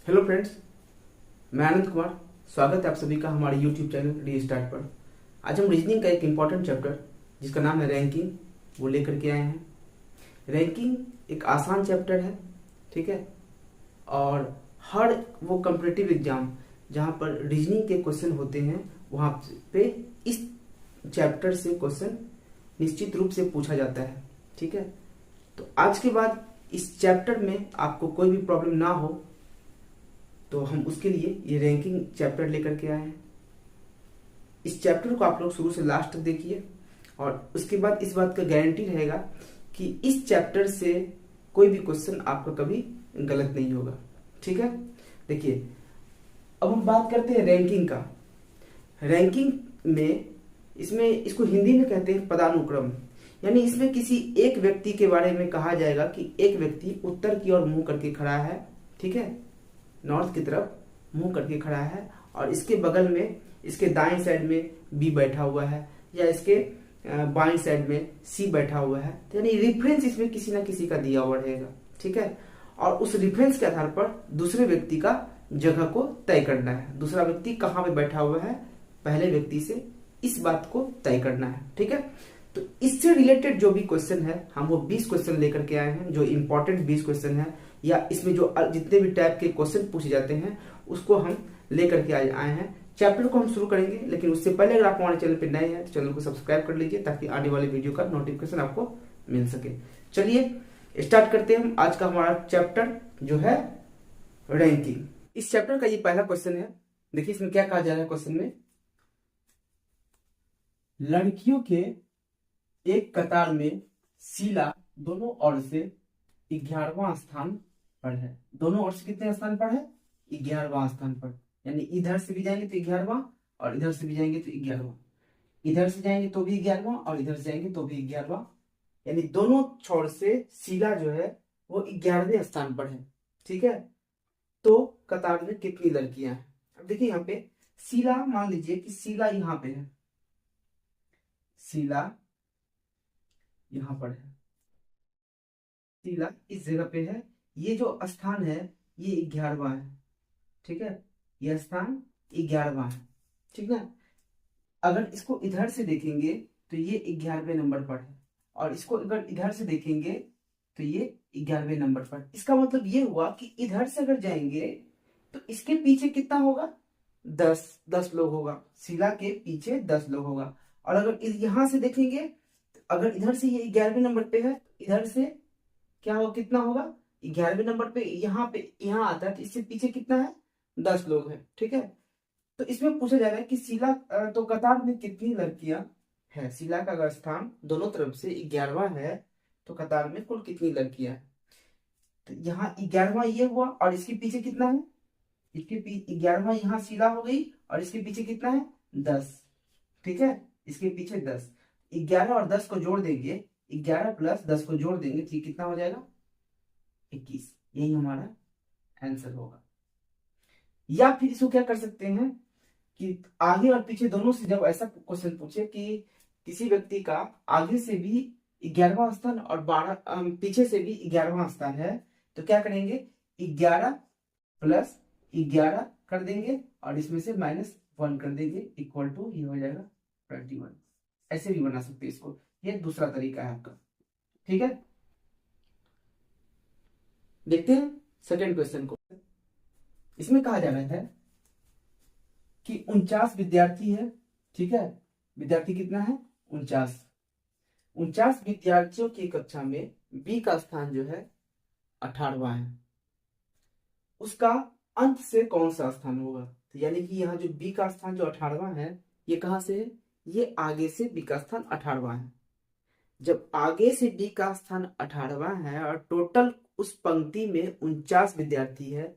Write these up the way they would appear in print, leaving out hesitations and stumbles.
Hello friends, मैं आनंद कुमार। स्वागत है आप सभी का हमारे यूट्यूब चैनल डी स्टार्ट पर। आज हम रीजनिंग का एक इम्पॉर्टेंट चैप्टर जिसका नाम है रैंकिंग वो लेकर के आए हैं। रैंकिंग एक आसान चैप्टर है, ठीक है। और हर वो कम्पिटिटिव एग्जाम जहाँ पर रीजनिंग के क्वेश्चन होते हैं वहाँ पे इस चैप्टर से क्वेश्चन निश्चित रूप से पूछा जाता है, ठीक है। तो आज के बाद इस चैप्टर में आपको कोई भी प्रॉब्लम ना हो तो हम उसके लिए ये रैंकिंग चैप्टर लेकर के आए हैं। इस चैप्टर को आप लोग शुरू से लास्ट तक देखिए और उसके बाद इस बात का गारंटी रहेगा कि इस चैप्टर से कोई भी क्वेश्चन आपका कभी गलत नहीं होगा, ठीक है। देखिए, अब हम बात करते हैं रैंकिंग का। रैंकिंग में इसमें इसको हिंदी में कहते हैं पदानुक्रम। यानी इसमें किसी एक व्यक्ति के बारे में कहा जाएगा कि एक व्यक्ति उत्तर की ओर मुंह करके खड़ा है, ठीक है, नॉर्थ की तरफ मुंह करके खड़ा है और इसके बगल में इसके दाएं साइड में बी बैठा हुआ है या इसके बाएं साइड में सी बैठा हुआ है। तो यानी रेफरेंस इसमें किसी ना किसी का दिया हुआ रहेगा, ठीक है। और उस रेफरेंस के आधार पर दूसरे व्यक्ति का जगह को तय करना है। दूसरा व्यक्ति कहाँ पे बैठा हुआ है पहले व्यक्ति से इस बात को तय करना है, ठीक है। तो इससे रिलेटेड जो भी क्वेश्चन है हम वो 20 क्वेश्चन लेकर के आए हैं, जो इंपॉर्टेंट 20 क्वेश्चन है या इसमें जो जितने भी टाइप के क्वेश्चन पूछे जाते हैं उसको हम लेकर के आए हैं। चैप्टर को हम शुरू करेंगे, लेकिन उससे पहले अगर आप हमारे चैनल पर नए हैं तो चैनल को सब्सक्राइब कर लीजिए ताकि आने वाले वीडियो का नोटिफिकेशन आपको मिल सके। चलिए स्टार्ट करते हैं हम आज का हमारा चैप्टर जो है रैंकिंग। इस चैप्टर का ये पहला क्वेश्चन है। देखिए इसमें क्या कहा जा रहा है क्वेश्चन में, लड़कियों के एक कतार में शीला दोनों ओर से 11वां स्थान पर है। दोनों ओर से कितने स्थान पर है? 11वां स्थान पर। यानी इधर से भी जाएंगे तो 11वां और इधर से भी जाएंगे तो 11वां। इधर से जाएंगे तो भी 11वां और इधर से जाएंगे तो भी 11वां। यानी दोनों छोर से शीला जो है वो 11वें स्थान पर है, ठीक है। तो कतार में कितनी लड़कियां हैं? अब देखिए यहाँ पे शीला, मान लीजिए कि शीला यहाँ पे है, शीला यहाँ पर है, शीला इस जगह पे है। ये जो स्थान है ये 11वां है, ठीक है। यह स्थान 11वां है, ठीक है। अगर इसको इधर से देखेंगे तो ये 11वें नंबर पर है और इसको अगर इधर से देखेंगे तो ये 11वें नंबर पर। इसका मतलब ये हुआ कि इधर से अगर जाएंगे तो इसके पीछे कितना होगा? 10 लोग होगा। शीला के पीछे 10 लोग होगा। और अगर यहां से देखेंगे, अगर इधर से ये 11वें नंबर पे है, इधर से क्या हो, कितना होगा? 11वें नंबर पे यहाँ आता है तो इससे पीछे कितना है? 10 लोग हैं, ठीक है। तो इसमें पूछा जा रहा है कि शीला तो कतार में कितनी लड़कियां है? शीला का अगर स्थान दोनों तरफ से 11वां है तो कतार में कुल कितनी लड़कियां हैं? तो यहाँ 11वां ये हुआ और इसके पीछे कितना है? इसके 11वां यहाँ शीला हो गई और इसके पीछे कितना है? 10, ठीक है। इसके पीछे 10, 11 और 10 को जोड़ देंगे, 11 प्लस 10 को जोड़ देंगे तो कितना हो जाएगा? 21। यही हमारा आंसर होगा। या फिर इसको क्या कर सकते हैं कि आगे और पीछे दोनों से जब ऐसा क्वेश्चन पूछे कि किसी व्यक्ति का आगे से भी 11वां स्थान और 12 पीछे से भी 11वां स्थान है तो क्या करेंगे? 11 प्लस 11 कर देंगे और इसमें से -1 कर देंगे, इक्वल टू ये हो जाएगा 21। ऐसे भी बना सकते हैं इसको, ये दूसरा तरीका है आपका, ठीक है। देखते हैं सेकेंड क्वेश्चन को। इसमें कहा जा रहा है कि 49 विद्यार्थी है, ठीक है। विद्यार्थी कितना है? 49 विद्यार्थियों की कक्षा में बी का स्थान जो है 18वां है। उसका अंत से कौन सा स्थान होगा? तो यानी कि यहाँ जो बी का स्थान जो 18वां है ये कहां से है? ये आगे से बी का स्थान 18वां है। जब आगे से बी का स्थान 18वां है और टोटल उस पंक्ति में 49 विद्यार्थी है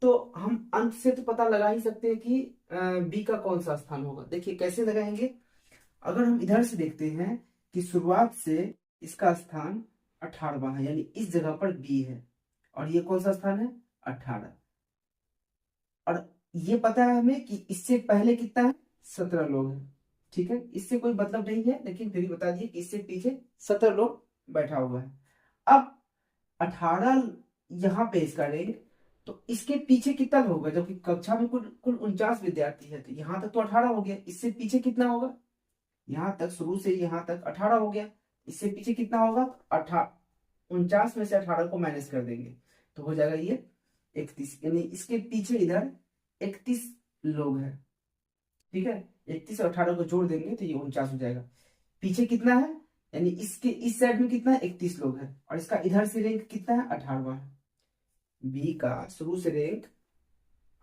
तो हम अंत से तो पता लगा ही सकते हैं कि बी का कौन सा स्थान होगा। देखिए कैसे लगाएंगे। अगर हम इधर से देखते हैं कि शुरुआत से इसका स्थान 18वां है, यानी इस जगह पर बी है और ये कौन सा स्थान है? 18। और ये पता है हमें कि इससे पहले कितना है? 17 लोग हैं, ठीक है। इससे कोई मतलब नहीं है लेकिन फिर भी बता दिए कि इससे पीछे 17 लोग बैठा हुआ है। अब 18 यहाँ पे इसका रेंज तो इसके पीछे कितना होगा, जबकि कक्षा में कुल कुल 49 विद्यार्थी है, तो यहाँ तक तो 18 हो गया। इससे पीछे कितना होगा, यहाँ तक शुरू से यहाँ तक 18 हो गया। इससे पीछे कितना होगा, 49 में से 18 को माइनस कर देंगे तो हो जाएगा ये 31, यानी इसके पीछे इधर 31 लोग हैं। ठीक है, 31 और 18 को जोड़ देंगे तो ये 49 हो जाएगा। पीछे कितना है, यानी इसके इस साइड में कितना है, 31 लोग हैं, और इसका इधर से रैंक कितना है, 18वां है। बी का शुरू से रैंक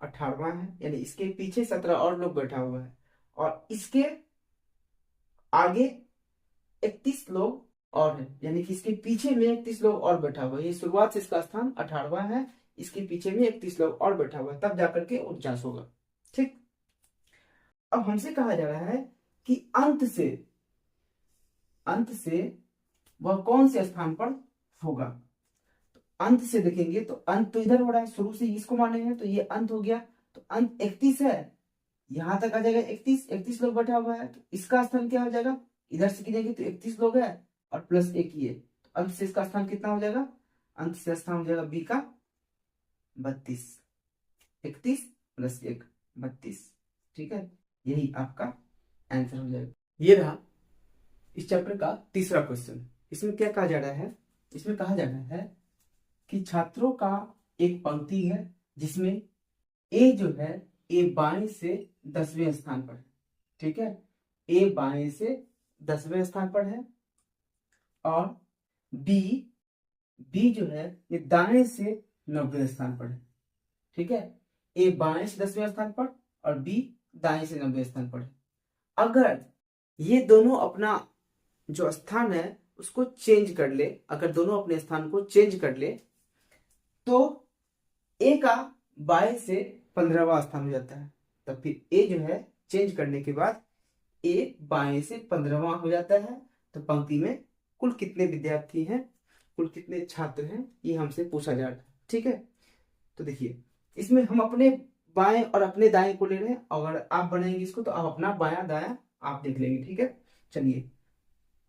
18वां है, यानी इसके पीछे 17 और लोग बैठा हुआ है, और इसके आगे 31 लोग और है, यानी कि इसके पीछे में 31 लोग और बैठा हुआ है। ये शुरुआत से इसका स्थान 18वां है, इसके पीछे में 31 लोग और बैठा हुआ है, तब जाकर के 49 होगा। ठीक, अब हमसे कहा जा रहा है कि अंत से वह कौन से स्थान पर होगा। तो अंत से देखेंगे तो अंत तो इधर हो रहा है, शुरू से इसको माने हैं तो ये अंत हो गया। तो अंत 31 है, यहां तक आ जाएगा 31 लोग बैठा हुआ है, तो इसका स्थान क्या हो जाएगा, इधर से गिनेंगे तो 31 लोग है और प्लस 1 ये, तो अंत से इसका स्थान कितना हो जाएगा, अंत से स्थान हो जाएगा बी का 32। 31 प्लस 1 32। ठीक है, यही आपका आंसर हो जाएगा। ये रहा इस चैप्टर का तीसरा क्वेश्चन। इसमें क्या कहा जा रहा है, इसमें कहा जा रहा है कि छात्रों का एक पंक्ति है जिसमें ए जो है, ए बाएं से 10वें स्थान पर है। ठीक है, ए बाएं से 10वें स्थान पर है, और बी जो है ये दाएं से 90वें स्थान पर है। ठीक है, ए बाएं से 10वें स्थान पर और बी दाएं से 90वें स्थान पर है। अगर ये दोनों अपना जो स्थान है उसको चेंज कर ले, अगर दोनों अपने स्थान को चेंज कर ले, तो ए का बाएं से 15वां स्थान हो जाता है। तब फिर ए जो है चेंज करने के बाद ए बाएं से 15वां हो जाता है। तो पंक्ति में कुल कितने विद्यार्थी हैं, कुल कितने छात्र हैं, ये हमसे पूछा जा रहा है। ठीक है, तो देखिए इसमें हम अपने बाएं और अपने दाएं को ले रहे हैं। अगर आप बनाएंगे इसको तो आप अपना बायां दायां आप देख लेंगे। ठीक है, चलिए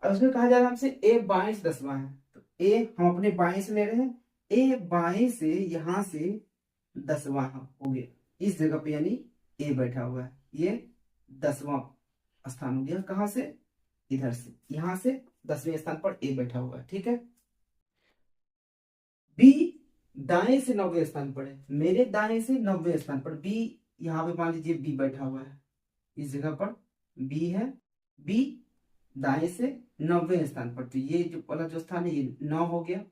अब इसमें कहा जा रहा है हमसे ए बाएं से 10वां है, तो ए हम अपने बाएं से ले रहे हैं, ए बाएं से यहां से 10वां हो गया इस जगह पे, यानी ए बैठा हुआ है, ये 10वां स्थान हो गया। कहां से, इधर से, यहां से 10वें स्थान पर ए बैठा हुआ है। ठीक है, बी दाएं से 90वें स्थान पर है, मेरे दाएं से 90वें स्थान पर बी, यहाँ पे मान लीजिए बी बैठा हुआ है, इस जगह पर बी है, बी दाएं से 90वें स्थान पर, तो ये जो वाला जो स्थान है ये 9 हो गया।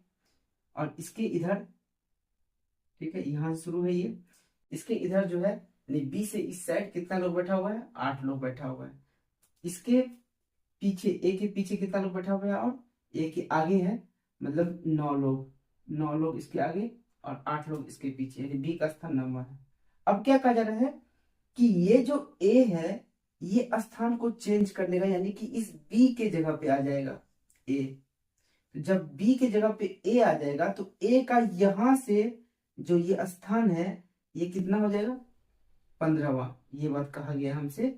और इसके इधर, ठीक है, यहां से शुरू है ये, इसके इधर जो है यानी बी से इस साइड कितना लोग बैठा हुआ है, 8 लोग बैठा हुआ है। इसके पीछे, ए के पीछे कितना लोग बैठा हुआ है, और ए के आगे है, मतलब 9 लोग इसके आगे और 8 लोग इसके पीछे, यानी बी का स्थान 9वां है। अब क्या कहा जा रहा है कि ये जो ए है ये स्थान को चेंज कर लेगा, यानी कि इस बी के जगह पे आ जाएगा ए। तो जब बी के जगह पे ए आ जाएगा तो ए का यहां से जो ये स्थान है ये कितना हो जाएगा, 15वां। ये बात कहा गया हमसे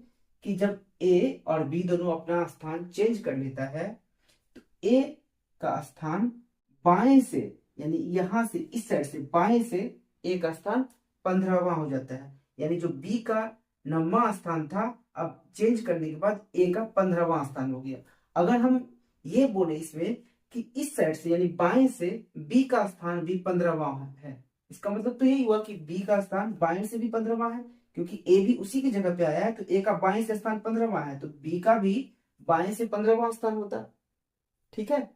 कि जब ए और बी दोनों अपना स्थान चेंज कर लेता है तो ए का स्थान बाएं से, यानी यहां से इस साइड से बाएं से ए का स्थान 15वां हो जाता है। यानी जो बी का 9वां स्थान था अब चेंज करने के बाद ए का 15वां स्थान हो गया। अगर हम ये बोले इसमें कि इस साइड से यानी बाएं से बी का स्थान भी 15वां है, इसका मतलब तो यही हुआ कि बी का स्थान बाएं से भी 15वां है, क्योंकि ए भी उसी की जगह पे आया है, तो ए का बाएं से स्थान 15वां है, तो बी का भी बाएं से 15वां स्थान होता। ठीक है,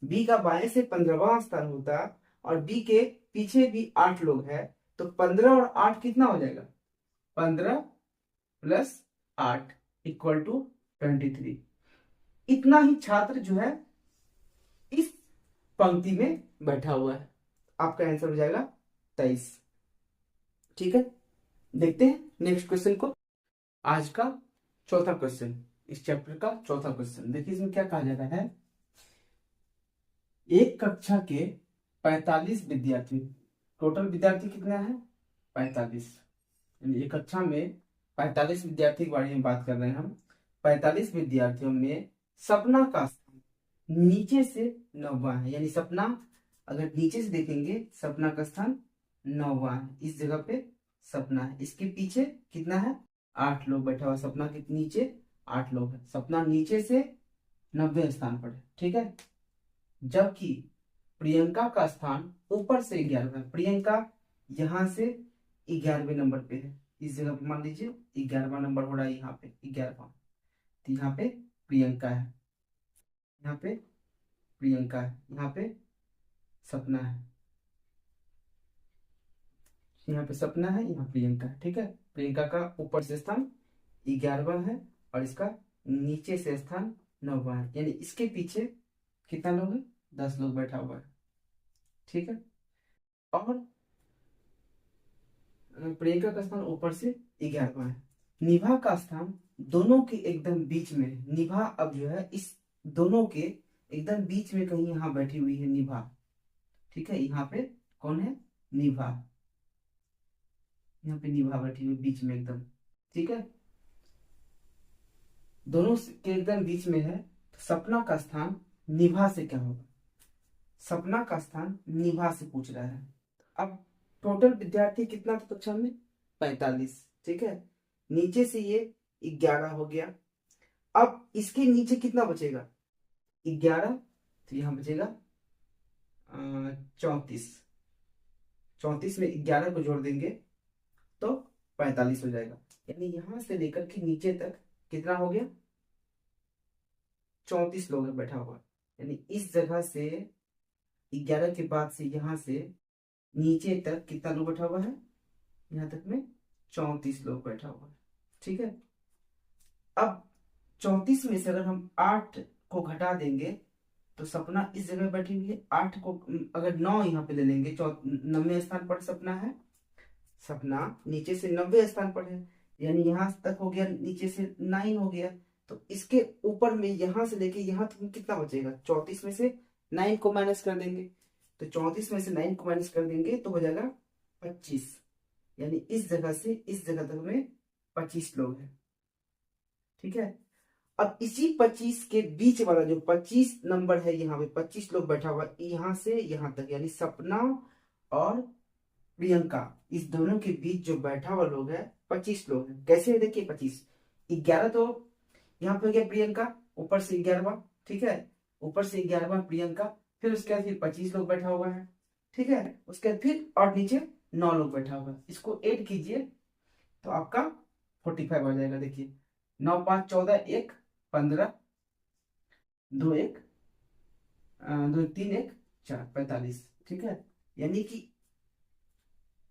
बी का बाएं से 15वां स्थान होता, और बी के पीछे भी 8 लोग हैं, तो 15 और 8 कितना हो जाएगा, 15 प्लस 8 इक्वल टू 23। इतना ही छात्र जो है इस पंक्ति में बैठा हुआ है। आपका आंसर हो जाएगा 23। ठीक है, देखते हैं नेक्स्ट क्वेश्चन को। आज का चौथा क्वेश्चन, इस चैप्टर का चौथा क्वेश्चन देखिए, इसमें क्या कहा जाता है, एक कक्षा के 45 विद्यार्थी, टोटल विद्यार्थी कितना है, 45, यानी एक कक्षा में 45 विद्यार्थी के बारे में बात कर रहे हैं हम। 45 विद्यार्थियों में सपना का स्थान नीचे से 9वां है, यानी सपना अगर नीचे से देखेंगे सपना का स्थान 9वां है, इस जगह पे सपना है। इसके पीछे कितना है, 8 लोग बैठा हुआ। सपना के नीचे 8 लोग है। सपना नीचे से 90 स्थान पर है, ठीक है। जबकि प्रियंका का स्थान ऊपर से 11वां है। प्रियंका यहां से 11वें नंबर पे है, इस जगह पे मान लीजिए 11वां नंबर हो रहा है, यहाँ पे 11वां। तो यहाँ पे प्रियंका है, यहाँ पे प्रियंका है, यहाँ पे सपना है, यहाँ पे सपना है, यहाँ प्रियंका है, ठीक है। प्रियंका का ऊपर से स्थान 11वां है और इसका नीचे से स्थान 9वां है, यानी इसके पीछे कितना लोग है, 10 लोग बैठा हुआ है, ठीक है। और प्रियंका का स्थान ऊपर से 11वां है। निभा का स्थान दोनों के एकदम बीच में है। निभा अब जो है इस दोनों के एकदम बीच में कहीं यहाँ बैठी हुई है निभा, ठीक है। यहाँ पे कौन है, निभा, यहाँ पे निभा बैठी हुई बीच में एकदम, ठीक है। दोनों के एकदम बीच में है। तो सपना का स्थान निभा से क्या होगा, सपना का स्थान निभा से पूछ रहा है। अब टोटल विद्यार्थी कितना था कक्षा में, 45, ठीक है। नीचे से ये 11 हो गया। अब इसके नीचे कितना बचेगा, 11, तो यहाँ बचेगा 34। 34 में 11 को जोड़ देंगे तो 45 हो जाएगा। यानी यहां से लेकर के नीचे तक कितना हो गया, 34 लोग हैं बैठा हुआ। यानी इस जगह से 11 के बाद से यहां से नीचे तक कितना लोग बैठा हुआ है, यहाँ तक में 34 लोग बैठा हुआ है, ठीक है। अब 34 में से अगर हम 8 को घटा देंगे तो सपना इस जगह बैठी हुई है। 8 को अगर 9 यहाँ पे ले लेंगे, 90 स्थान पर सपना है। सपना नीचे से 90 स्थान पर है, यानी यहां तक हो गया, नीचे से 9 हो गया। तो इसके ऊपर में यहां से लेके यहां तक कितना बचेगा, 34 में से 9 को माइनस कर देंगे। तो 34 में से 9 को माइनस कर देंगे तो हो जाएगा 25। यानी इस जगह से इस जगह तक में 25 लोग हैं, ठीक है। अब इसी 25 के बीच वाला जो 25 नंबर है, यहाँ पे 25 लोग बैठा हुआ यहां से यहां तक, यानी सपना और प्रियंका इस दोनों के बीच जो बैठा हुआ लोग है 25 लोग हैं। कैसे है देखिए, 25, 11 तो यहाँ पे हो गया प्रियंका, ऊपर से 11वां, ठीक है। ऊपर से 11वां प्रियंका, फिर उसके बाद फिर 25 लोग बैठा हुआ है, ठीक है। उसके बाद फिर और नीचे 9 लोग बैठा हुआ है। इसको ऐड कीजिए तो आपका 45 हो जाएगा। देखिए 9 5 14, 1 15, 2 1 2 3 1 4, 45, ठीक है। यानी कि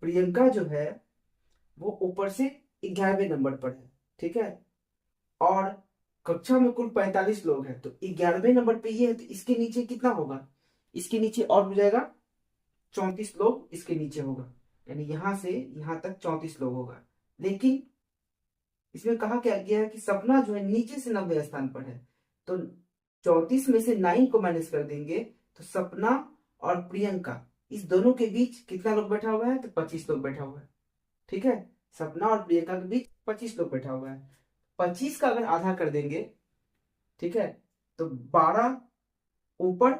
प्रियंका जो है वो ऊपर से 11वें नंबर पर है, ठीक है। और कक्षा में कुल 45 लोग हैं, तो 11वें नंबर पे ये है, तो इसके नीचे कितना होगा, इसके नीचे और हो जाएगा 34 लोग इसके नीचे होगा। यानी यहां से यहां तक 34 लोग होगा। लेकिन इसमें कहा क्या गया है कि सपना जो है नीचे से 90 स्थान पर है, तो 34 में से 9 को माइनस कर देंगे तो सपना और प्रियंका इस दोनों के बीच कितना लोग बैठा हुआ है, तो 25 लोग बैठा हुआ है, ठीक है। सपना और प्रियंका के बीच 25 लोग बैठा हुआ है। 25 का अगर आधा कर देंगे, ठीक है, तो 12 ऊपर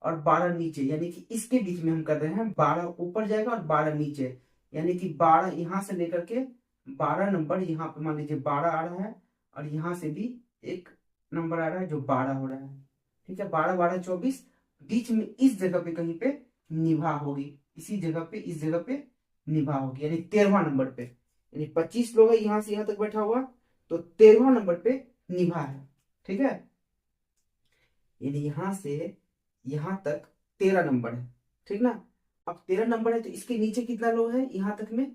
और 12 नीचे, यानी कि इसके बीच में हम कर रहे हैं, 12 ऊपर जाएगा और 12 नीचे। यानी कि 12 यहां से लेकर के 12 नंबर यहाँ पे मान लीजिए 12 आ रहा है, और यहां से भी एक नंबर आ रहा है जो 12 हो रहा है, ठीक है। 12 12 24, बीच में इस जगह पे कहीं पे निभा होगी, इसी जगह पे इस जगह पे निभा होगी, यानी 13वां नंबर पे। यानी 25 लोग है यहां से यहां तक बैठा हुआ, तो 13वां नंबर पे निभा है, ठीक है। यानी यहां से यहां तक 13 नंबर है, ठीक ना। अब 13 नंबर है तो इसके नीचे कितना लोग है, यहां तक में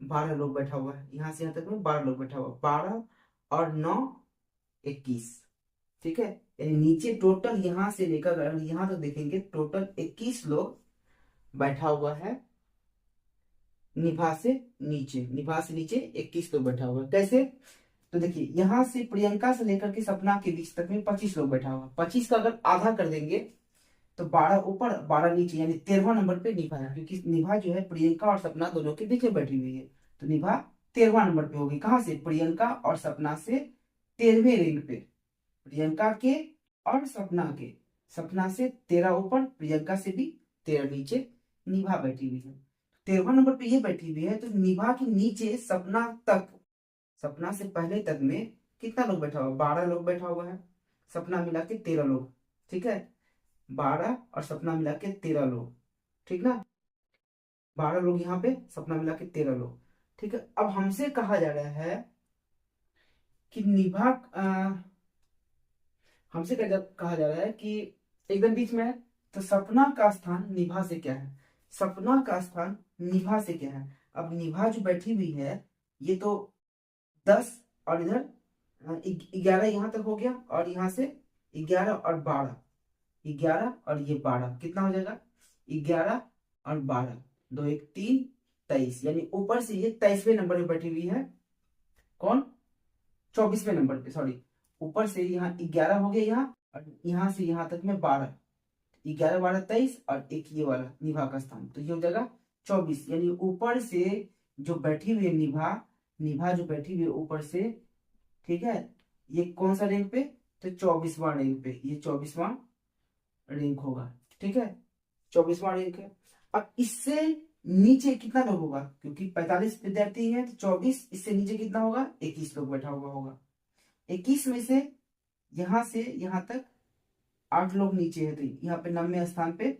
12 लोग बैठा हुआ है, यहां से यहां तक में 12 लोग बैठा हुआ है। 12 और 9 21, ठीक है। यानी नीचे टोटल यहां से लेकर यहां तक देखेंगे टोटल 21 लोग बैठा हुआ है। निभा से नीचे, निभा से नीचे 21 लोग बैठा हुआ है। कैसे, तो देखिए यहां से प्रियंका से लेकर के सपना के बीच तक में 25 लोग बैठा हुआ। 25 का अगर आधा कर देंगे तो 12 ऊपर 12 नीचे, यानी 13वां नंबर पे निभा है, क्योंकि निभा जो है प्रियंका और सपना दोनों के बीच में बैठी हुई है। तो निभा 13वां नंबर पे होगी, कहां से, प्रियंका और सपना से 13वें रैंक पे। प्रियंका के और सपना के, सपना से 13 ऊपर, प्रियंका से भी 13 नीचे निभा बैठी हुई है। 13वां नंबर पे ये बैठी हुई है, तो निभा के नीचे सपना तक, सपना से पहले तक में कितना लोग बैठा हुआ, 12 लोग बैठा हुआ है, सपना मिला के 13 लोग, ठीक है, 12 और सपना मिला के 13 लोग, ठीक ना, 12 लोग यहाँ पे, सपना मिला के 13 लोग, ठीक है। अब हमसे कहा जा रहा है कि निभा, हमसे कहा जा रहा है कि एकदम बीच में है, तो सपना का स्थान निभा से क्या है, सपना का स्थान निभा से क्या है। अब निभा जो बैठी हुई है ये तो 10 और इधर 11 यहाँ तक हो गया, और यहाँ से 11 और 12, 11 और ये 12 कितना हो जाएगा, 11 और 12, 2 1 3 23, यानी ऊपर से ये 23वें नंबर पे बैठी हुई है, कौन, 24वें नंबर पे, सॉरी, ऊपर से यहाँ 11 हो गया यहाँ, और यहाँ से यहाँ तक में 12, 11 12 23, और एक ये वाला निभा का स्थान, तो ये हो जाएगा 24, यानी ऊपर से जो बैठी हुई है निभा, निभा जो बैठी हुई है ऊपर से, ठीक है, ये कौन सा रैंक पे, तो 24वां रैंक पे, ये 24वां रैंक होगा, ठीक है, 24वां रैंक है। अब इससे नीचे कितना लोग होगा, क्योंकि 45 विद्यार्थी हैं, तो 24, इससे नीचे कितना होगा, 21 लोग बैठा हुआ होगा, 21 में से यहां से यहां तक 8 लोग नीचे है, तो यहाँ पे 9वें स्थान पे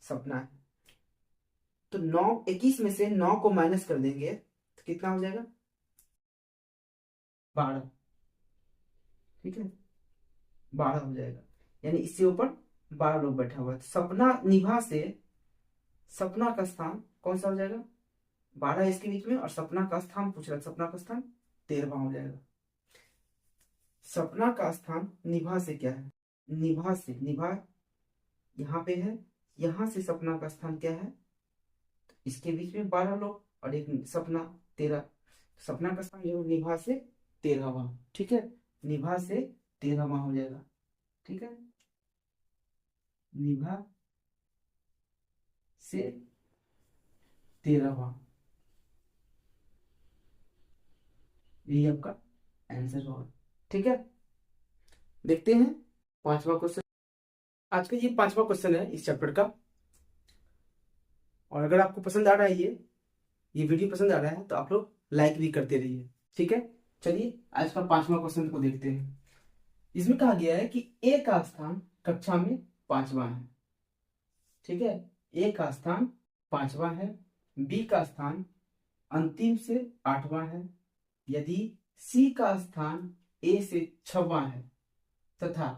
सपना है, तो 9, 21 में से 9 को माइनस कर देंगे तो कितना हो जाएगा, 12, ठीक है, 12 हो जाएगा, यानी इससे ऊपर 12 लोग बैठा हुआ है, तो सपना निभा से सपना का स्थान कौन सा हो जाएगा, 12 इसके बीच में, और सपना का स्थान पूछ रहा है, सपना का स्थान 13वां हो जाएगा। सपना का स्थान निभा से क्या है, निभा से, निभा यहाँ पे है, यहां से सपना का स्थान क्या है, इसके बीच में 12 लोग और एक सपना 13, सपना का स्थान निभा से 13वां, ठीक है, निभा से 13वां हो जाएगा, ठीक है, निभा से 13वां, यही आपका आंसर होगा, ठीक है। देखते हैं 5वां क्वेश्चन, आज का ये 5वां क्वेश्चन है इस चैप्टर का, और अगर आपको पसंद आ रहा है ये वीडियो पसंद आ रहा है तो आप लोग लाइक भी करते रहिए, ठीक है। चलिए आज का 5वां क्वेश्चन को देखते हैं। इसमें कहा गया है कि ए का स्थान कक्षा में 5वां है, ठीक है, ए का स्थान 5वां है, बी का स्थान अंतिम से 8वां है, यदि सी का स्थान ए से 6वां है तथा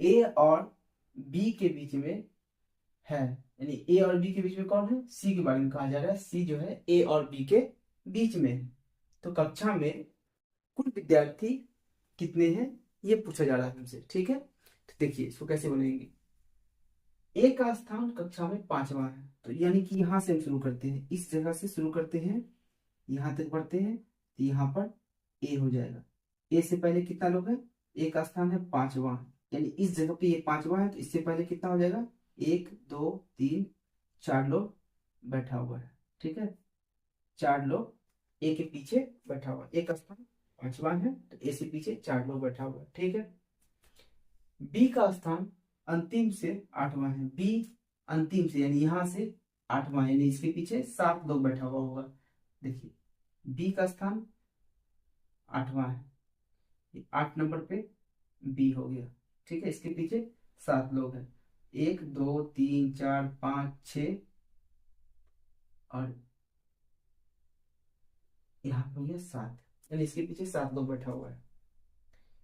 ए और बी के बीच में है, यानी ए और बी के बीच में कौन है, सी के बारे में कहा जा रहा है, सी जो है ए और बी के बीच में है, तो कक्षा में कुल विद्यार्थी कितने हैं ये पूछा जा रहा है हमसे, ठीक है। तो देखिए इसको कैसे बनाएंगे, ए का स्थान कक्षा में 5वां है, तो यानी कि यहां से हम शुरू करते हैं, इस जगह से शुरू करते हैं, यहां तक बढ़ते हैं, तो यहाँ पर ए हो जाएगा, ए से पहले कितना लोग है, ए का स्थान है 5वां, यानी इस जगह पे ये 5वां है, तो इससे पहले कितना हो जाएगा, 1 2 3 4 लोग बैठा हुआ है, ठीक है, 4 लोग ए के पीछे बैठा हुआ है, ए का स्थान 5वां है, तो ए से पीछे 4 लोग बैठा हुआ है, ठीक है। बी का स्थान अंतिम से 8वां है, बी अंतिम से यानी यहां से 8वां, यानी इसके पीछे 7 लोग बैठा हुआ होगा, देखिए बी का स्थान 8वां है, 8 नंबर पे बी हो गया, ठीक है, इसके पीछे 7 लोग हैं, 1 2 3 4 5 6, और यहाँ पे हो गया 7, यानी इसके पीछे 7 लोग बैठा हुआ है,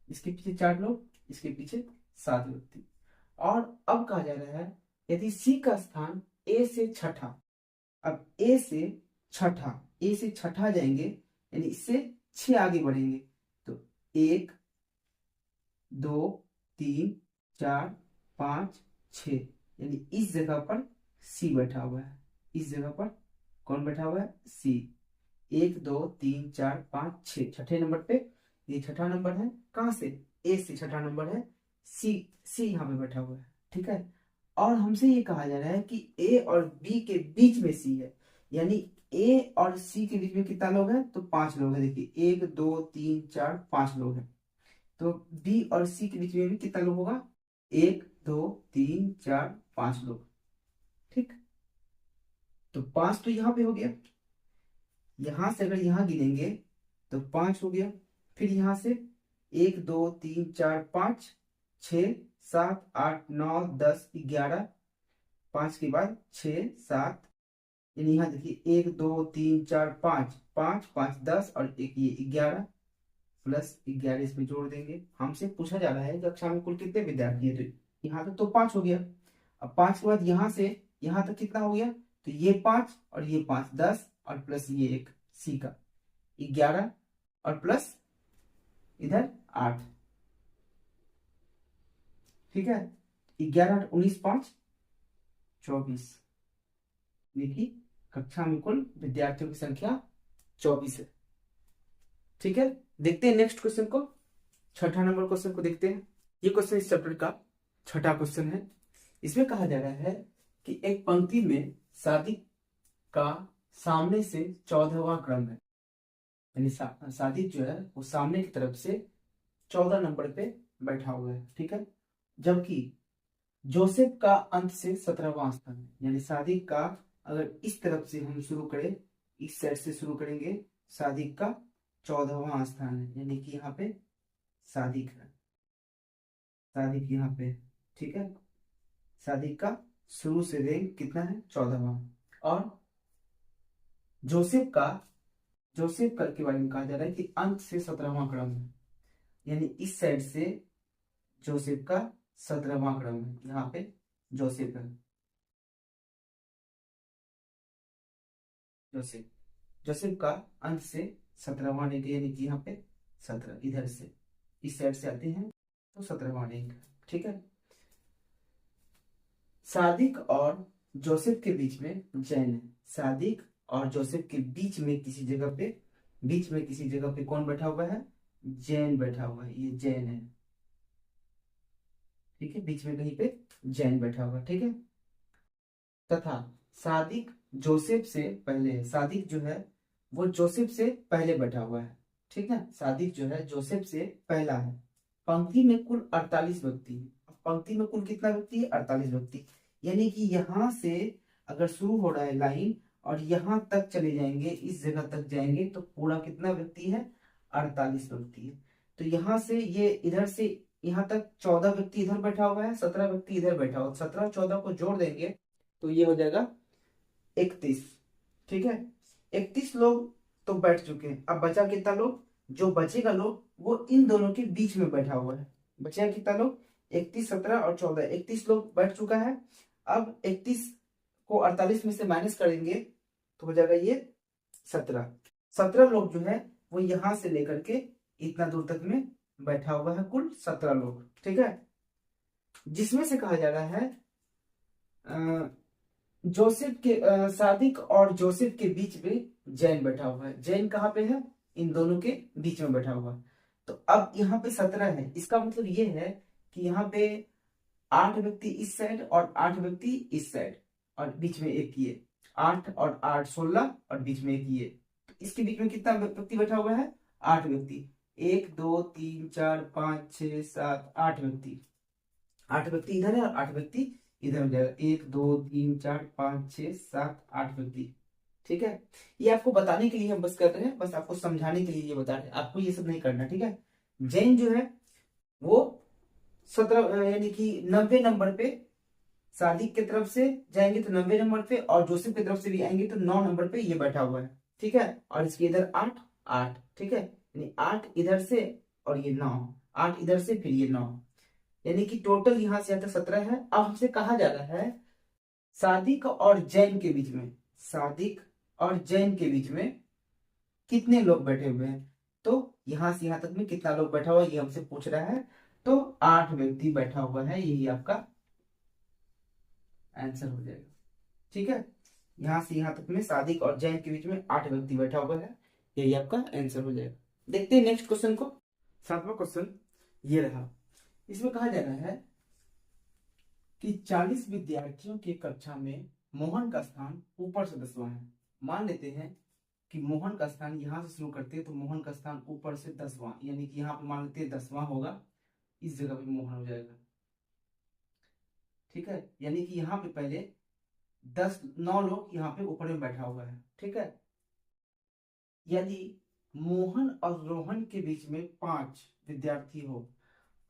इसके पीछे 4 लोग, इसके पीछे 7 व्यक्ति। और अब कहा जा रहा है यदि सी का स्थान ए से छठा, अब ए से छठा, ए से छठा जाएंगे यानी इससे 6 आगे बढ़ेंगे, तो 1 2 3 4 5 6, यानी इस जगह पर सी बैठा हुआ है, इस जगह पर कौन बैठा हुआ है, सी, 1 2 3 4 5 6, छठे नंबर पे, ये छठा नंबर है, कहां से, ए से छठा नंबर है, सी, सी यहाँ पे बैठा हुआ है, ठीक है। और हमसे ये कहा जा रहा है कि ए और बी के बीच में सी है, यानी ए और सी के बीच में कितना लोग हैं, तो 5 लोग हैं, देखिए 1 2 3 4 5 लोग हैं, तो बी और सी के बीच में भी कितना लोग होगा, 1 2 3 4 5 लोग, ठीक। तो 5 तो यहाँ पे हो गया, यहां से अगर यहाँ गिनेंगे तो 5 हो गया। फिर यहां से 1 2 3 4 5 6 7 8 9 10 11, 5 के बाद 6 7, यानी यहाँ देखिए 1 2 3 4 5, 5 5 10 और एक ये 11 प्लस 11 इसमें जोड़ देंगे। हमसे पूछा जा रहा है कक्षा में कुल कितने विद्यार्थी है, तो यहाँ तक तो 5 हो गया। अब 5 के बाद यहाँ से यहाँ तक कितना हो गया, तो ये 5 और ये 5 10 और प्लस ये एक सी का 11 और प्लस इधर 8, ठीक है। 11 8 19 5 24, देखिए कक्षा में कुल विद्यार्थियों की संख्या 24 है, ठीक है। देखते हैं नेक्स्ट क्वेश्चन को, छठा नंबर क्वेश्चन को देखते हैं। ये क्वेश्चन इस चैप्टर का छठा क्वेश्चन है। इसमें कहा जा रहा है कि एक पंक्ति में सादिक का सामने से 14वां क्रम है, यानी सादिक जो है वो सामने की तरफ से 14 नंबर पे बैठा हुआ है, ठीक है। जबकि जोसेफ का अंत से 17वां स्थान है, यानी सादिक का अगर इस तरफ से हम शुरू करें, इस साइड से शुरू करेंगे, सादिक का 14वां स्थान है, यानी कि यहाँ पे सादिक है, सादिक यहाँ पे, ठीक है। सादिक का शुरू से रैंक कितना है, 14वां। और जोसेफ का, जोसेफ का के बारे में कहा जा रहा है कि अंत से 17वां क्रम है, यानी इस साइड से जोसेफ का 17वां क्रम है, यहाँ पे जोसेफ है, जोसेफ, जोसेफ का अंत से 17वां रैंक, यानी कि यहाँ पे 17, इधर से इस साइड से आते हैं तो 17वां रैंक, ठीक है। सादिक और जोसेफ के बीच में जैन है, सादिक और जोसेफ के बीच में किसी जगह पे, बीच में किसी जगह पे कौन बैठा हुआ है, जैन बैठा हुआ है, ये जैन है, ठीक है। बीच में कहीं पे जैन बैठा हुआ है, ठीक है। तथा सादिक जोसेफ से पहले है, सादिक जो है वो जोसेफ से पहले बैठा हुआ है, ठीक है। सादिक जो है जोसेफ से पहला है। पंक्ति में कुल 48 व्यक्ति है, पंक्ति में कुल कितना व्यक्ति है, 48 व्यक्ति, यानी कि यहां से अगर शुरू हो रहा है लाइन और यहां तक चले जाएंगे, इस जगह तक जाएंगे तो पूरा कितना व्यक्ति है, 48 व्यक्ति है। तो यहां से ये इधर से यहाँ तक 14 व्यक्ति इधर बैठा हुआ है, 17 व्यक्ति इधर बैठा हुआ है, 17 14 को जोड़ देंगे तो ये हो जाएगा 31, ठीक है। 31 लोग तो बैठ चुके हैं, अब बचा कितना लोग, जो बचेगा लोग वो इन दोनों के बीच में बैठा हुआ है। बचेगा कितना लोग, 31 17 और 14, 31 लोग बैठ चुका है। अब 31 को 48 में से माइनस करेंगे तो हो जाएगा ये 17, 17 लोग जो है वो यहां से लेकर के इतना दूर तक में बैठा हुआ है, कुल 17 लोग, ठीक है। जिसमें से कहा जा रहा है जोसेफ के सादिक और जोसेफ के बीच में जैन बैठा हुआ है। जैन कहाँ पे है, इन दोनों के बीच में बैठा हुआ है। तो अब यहाँ पे 17 है, इसका मतलब ये है कि यहाँ पे 8 व्यक्ति इस साइड और 8 व्यक्ति इस साइड और बीच में एक ये, 8 और 8 16 और बीच में एक ये, तो इसके बीच में कितना व्यक्ति बैठा हुआ है, 8 व्यक्ति, 1 2 3 4 5 6 7 8 व्यक्ति, 8 व्यक्ति इधर है और 8 व्यक्ति इधर हो जाएगा, 1 2 3 4 5 6 7 8 व्यक्ति, ठीक है। ये आपको बताने के लिए हम बस कर रहे हैं, बस आपको समझाने के लिए ये बता रहे हैं, आपको ये सब नहीं करना, ठीक है। जैन जो है वो 17 यानी कि 90 नंबर पे, सादिक की तरफ से जाएंगे तो 90 नंबर पे और जोसेफ की तरफ से भी आएंगे तो 9 नंबर पे ये बैठा हुआ है, ठीक है। और इसके इधर 8 8, ठीक है, यानी 8 इधर से और ये 9, 8 इधर से फिर ये 9, यानी कि टोटल यहां से आता 17 है। अब हमसे कहा जा रहा है सादिक और जैन के बीच में, सादिक और जैन के बीच में कितने लोग बैठे हुए हैं, तो यहां से यहां तक में कितना लोग बैठा हुआ है ये हमसे पूछ रहा है। तो 8 व्यक्ति बैठा हुआ है, यही आपका आंसर हो जाएगा, ठीक है। यहां से यहां तक में सादिक और जैन के बीच में 8 व्यक्ति बैठा हुआ है, यही आपका आंसर हो जाएगा। देखते हैं नेक्स्ट क्वेश्चन को, 7वां क्वेश्चन ये रहा। इसमें कहा जा रहा है कि 40 विद्यार्थियों की कक्षा में मोहन का स्थान ऊपर से 10वां है। मान लेते हैं कि मोहन का स्थान यहां से शुरू करते हैं तो मोहन का स्थान ऊपर से 10वां, यानी कि यहाँ पे मान लेते हैं 10वां होगा, इस जगह पे मोहन हो जाएगा, ठीक है। यानी कि यहाँ पे पहले 9 लोग यहाँ पे ऊपर में बैठा हुआ है, ठीक है। यदि मोहन और रोहन के बीच में 5 विद्यार्थी हो,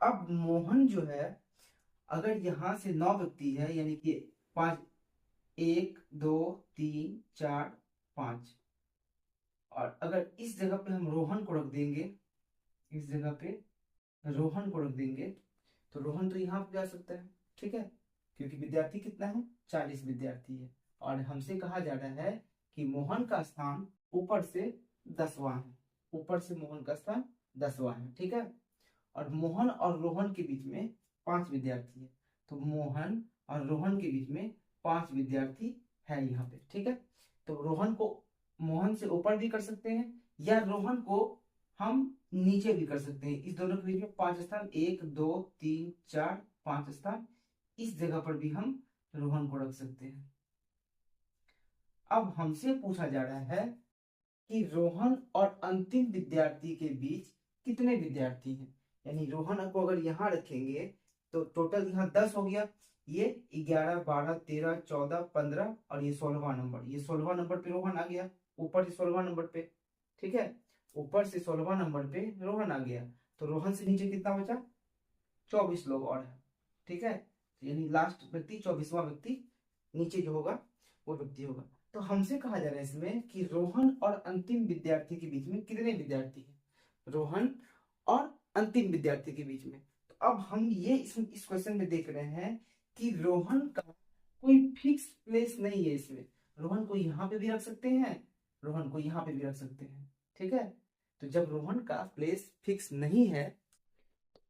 अब मोहन जो है, अगर यहाँ से 9 व्यक्ति है, यानी कि 5, 1 2 3 4 5, और अगर इस जगह पे हम रोहन को रख देंगे, इस जगह पे रोहन को रख देंगे, तो रोहन तो यहाँ पे जा सकता है, ठीक है, क्योंकि विद्यार्थी कितना है, 40 विद्यार्थी है। और हमसे कहा जा रहा है कि मोहन का स्थान ऊपर से 10वां है, ऊपर से मोहन का स्थान 10वां है, ठीक है। और मोहन और रोहन के बीच में 5 विद्यार्थी है, तो मोहन और रोहन के बीच में 5 विद्यार्थी है यहाँ पे, ठीक है। तो रोहन को मोहन से ऊपर भी कर सकते हैं, या रोहन को हम नीचे भी कर सकते हैं। इस दोनों के बीच में 5 स्थान, 1 2 3 4 5 स्थान, इस जगह पर भी हम रोहन को रख सकते हैं। अब हमसे पूछा जा रहा है कि रोहन और अंतिम विद्यार्थी के बीच कितने विद्यार्थी हैं। यानी रोहन को अगर यहाँ रखेंगे तो टोटल यहाँ 10 हो गया, ये 11 12 13 14 15 और ये 16वां नंबर, ये 16वां नंबर पे रोहन आ गया, ऊपर से 16वां नंबर पे, ठीक है, ऊपर से 16वां नंबर पे रोहन आ गया। तो रोहन से नीचे कितना बचा, 24 लोग और है, ठीक है। यानी लास्ट व्यक्ति 24वां व्यक्ति नीचे जो होगा वो व्यक्ति होगा। तो हमसे कहा जा रहा है इसमें कि रोहन और अंतिम विद्यार्थी के बीच में कितने विद्यार्थी हैं, रोहन और अंतिम विद्यार्थी के बीच में। तो अब हम ये इस क्वेश्चन में देख रहे हैं कि रोहन का कोई फिक्स प्लेस नहीं है इसमें, रोहन को यहाँ पे भी रख सकते हैं, रोहन को यहाँ पे भी रख सकते हैं, ठीक है। तो जब रोहन का प्लेस फिक्स नहीं है,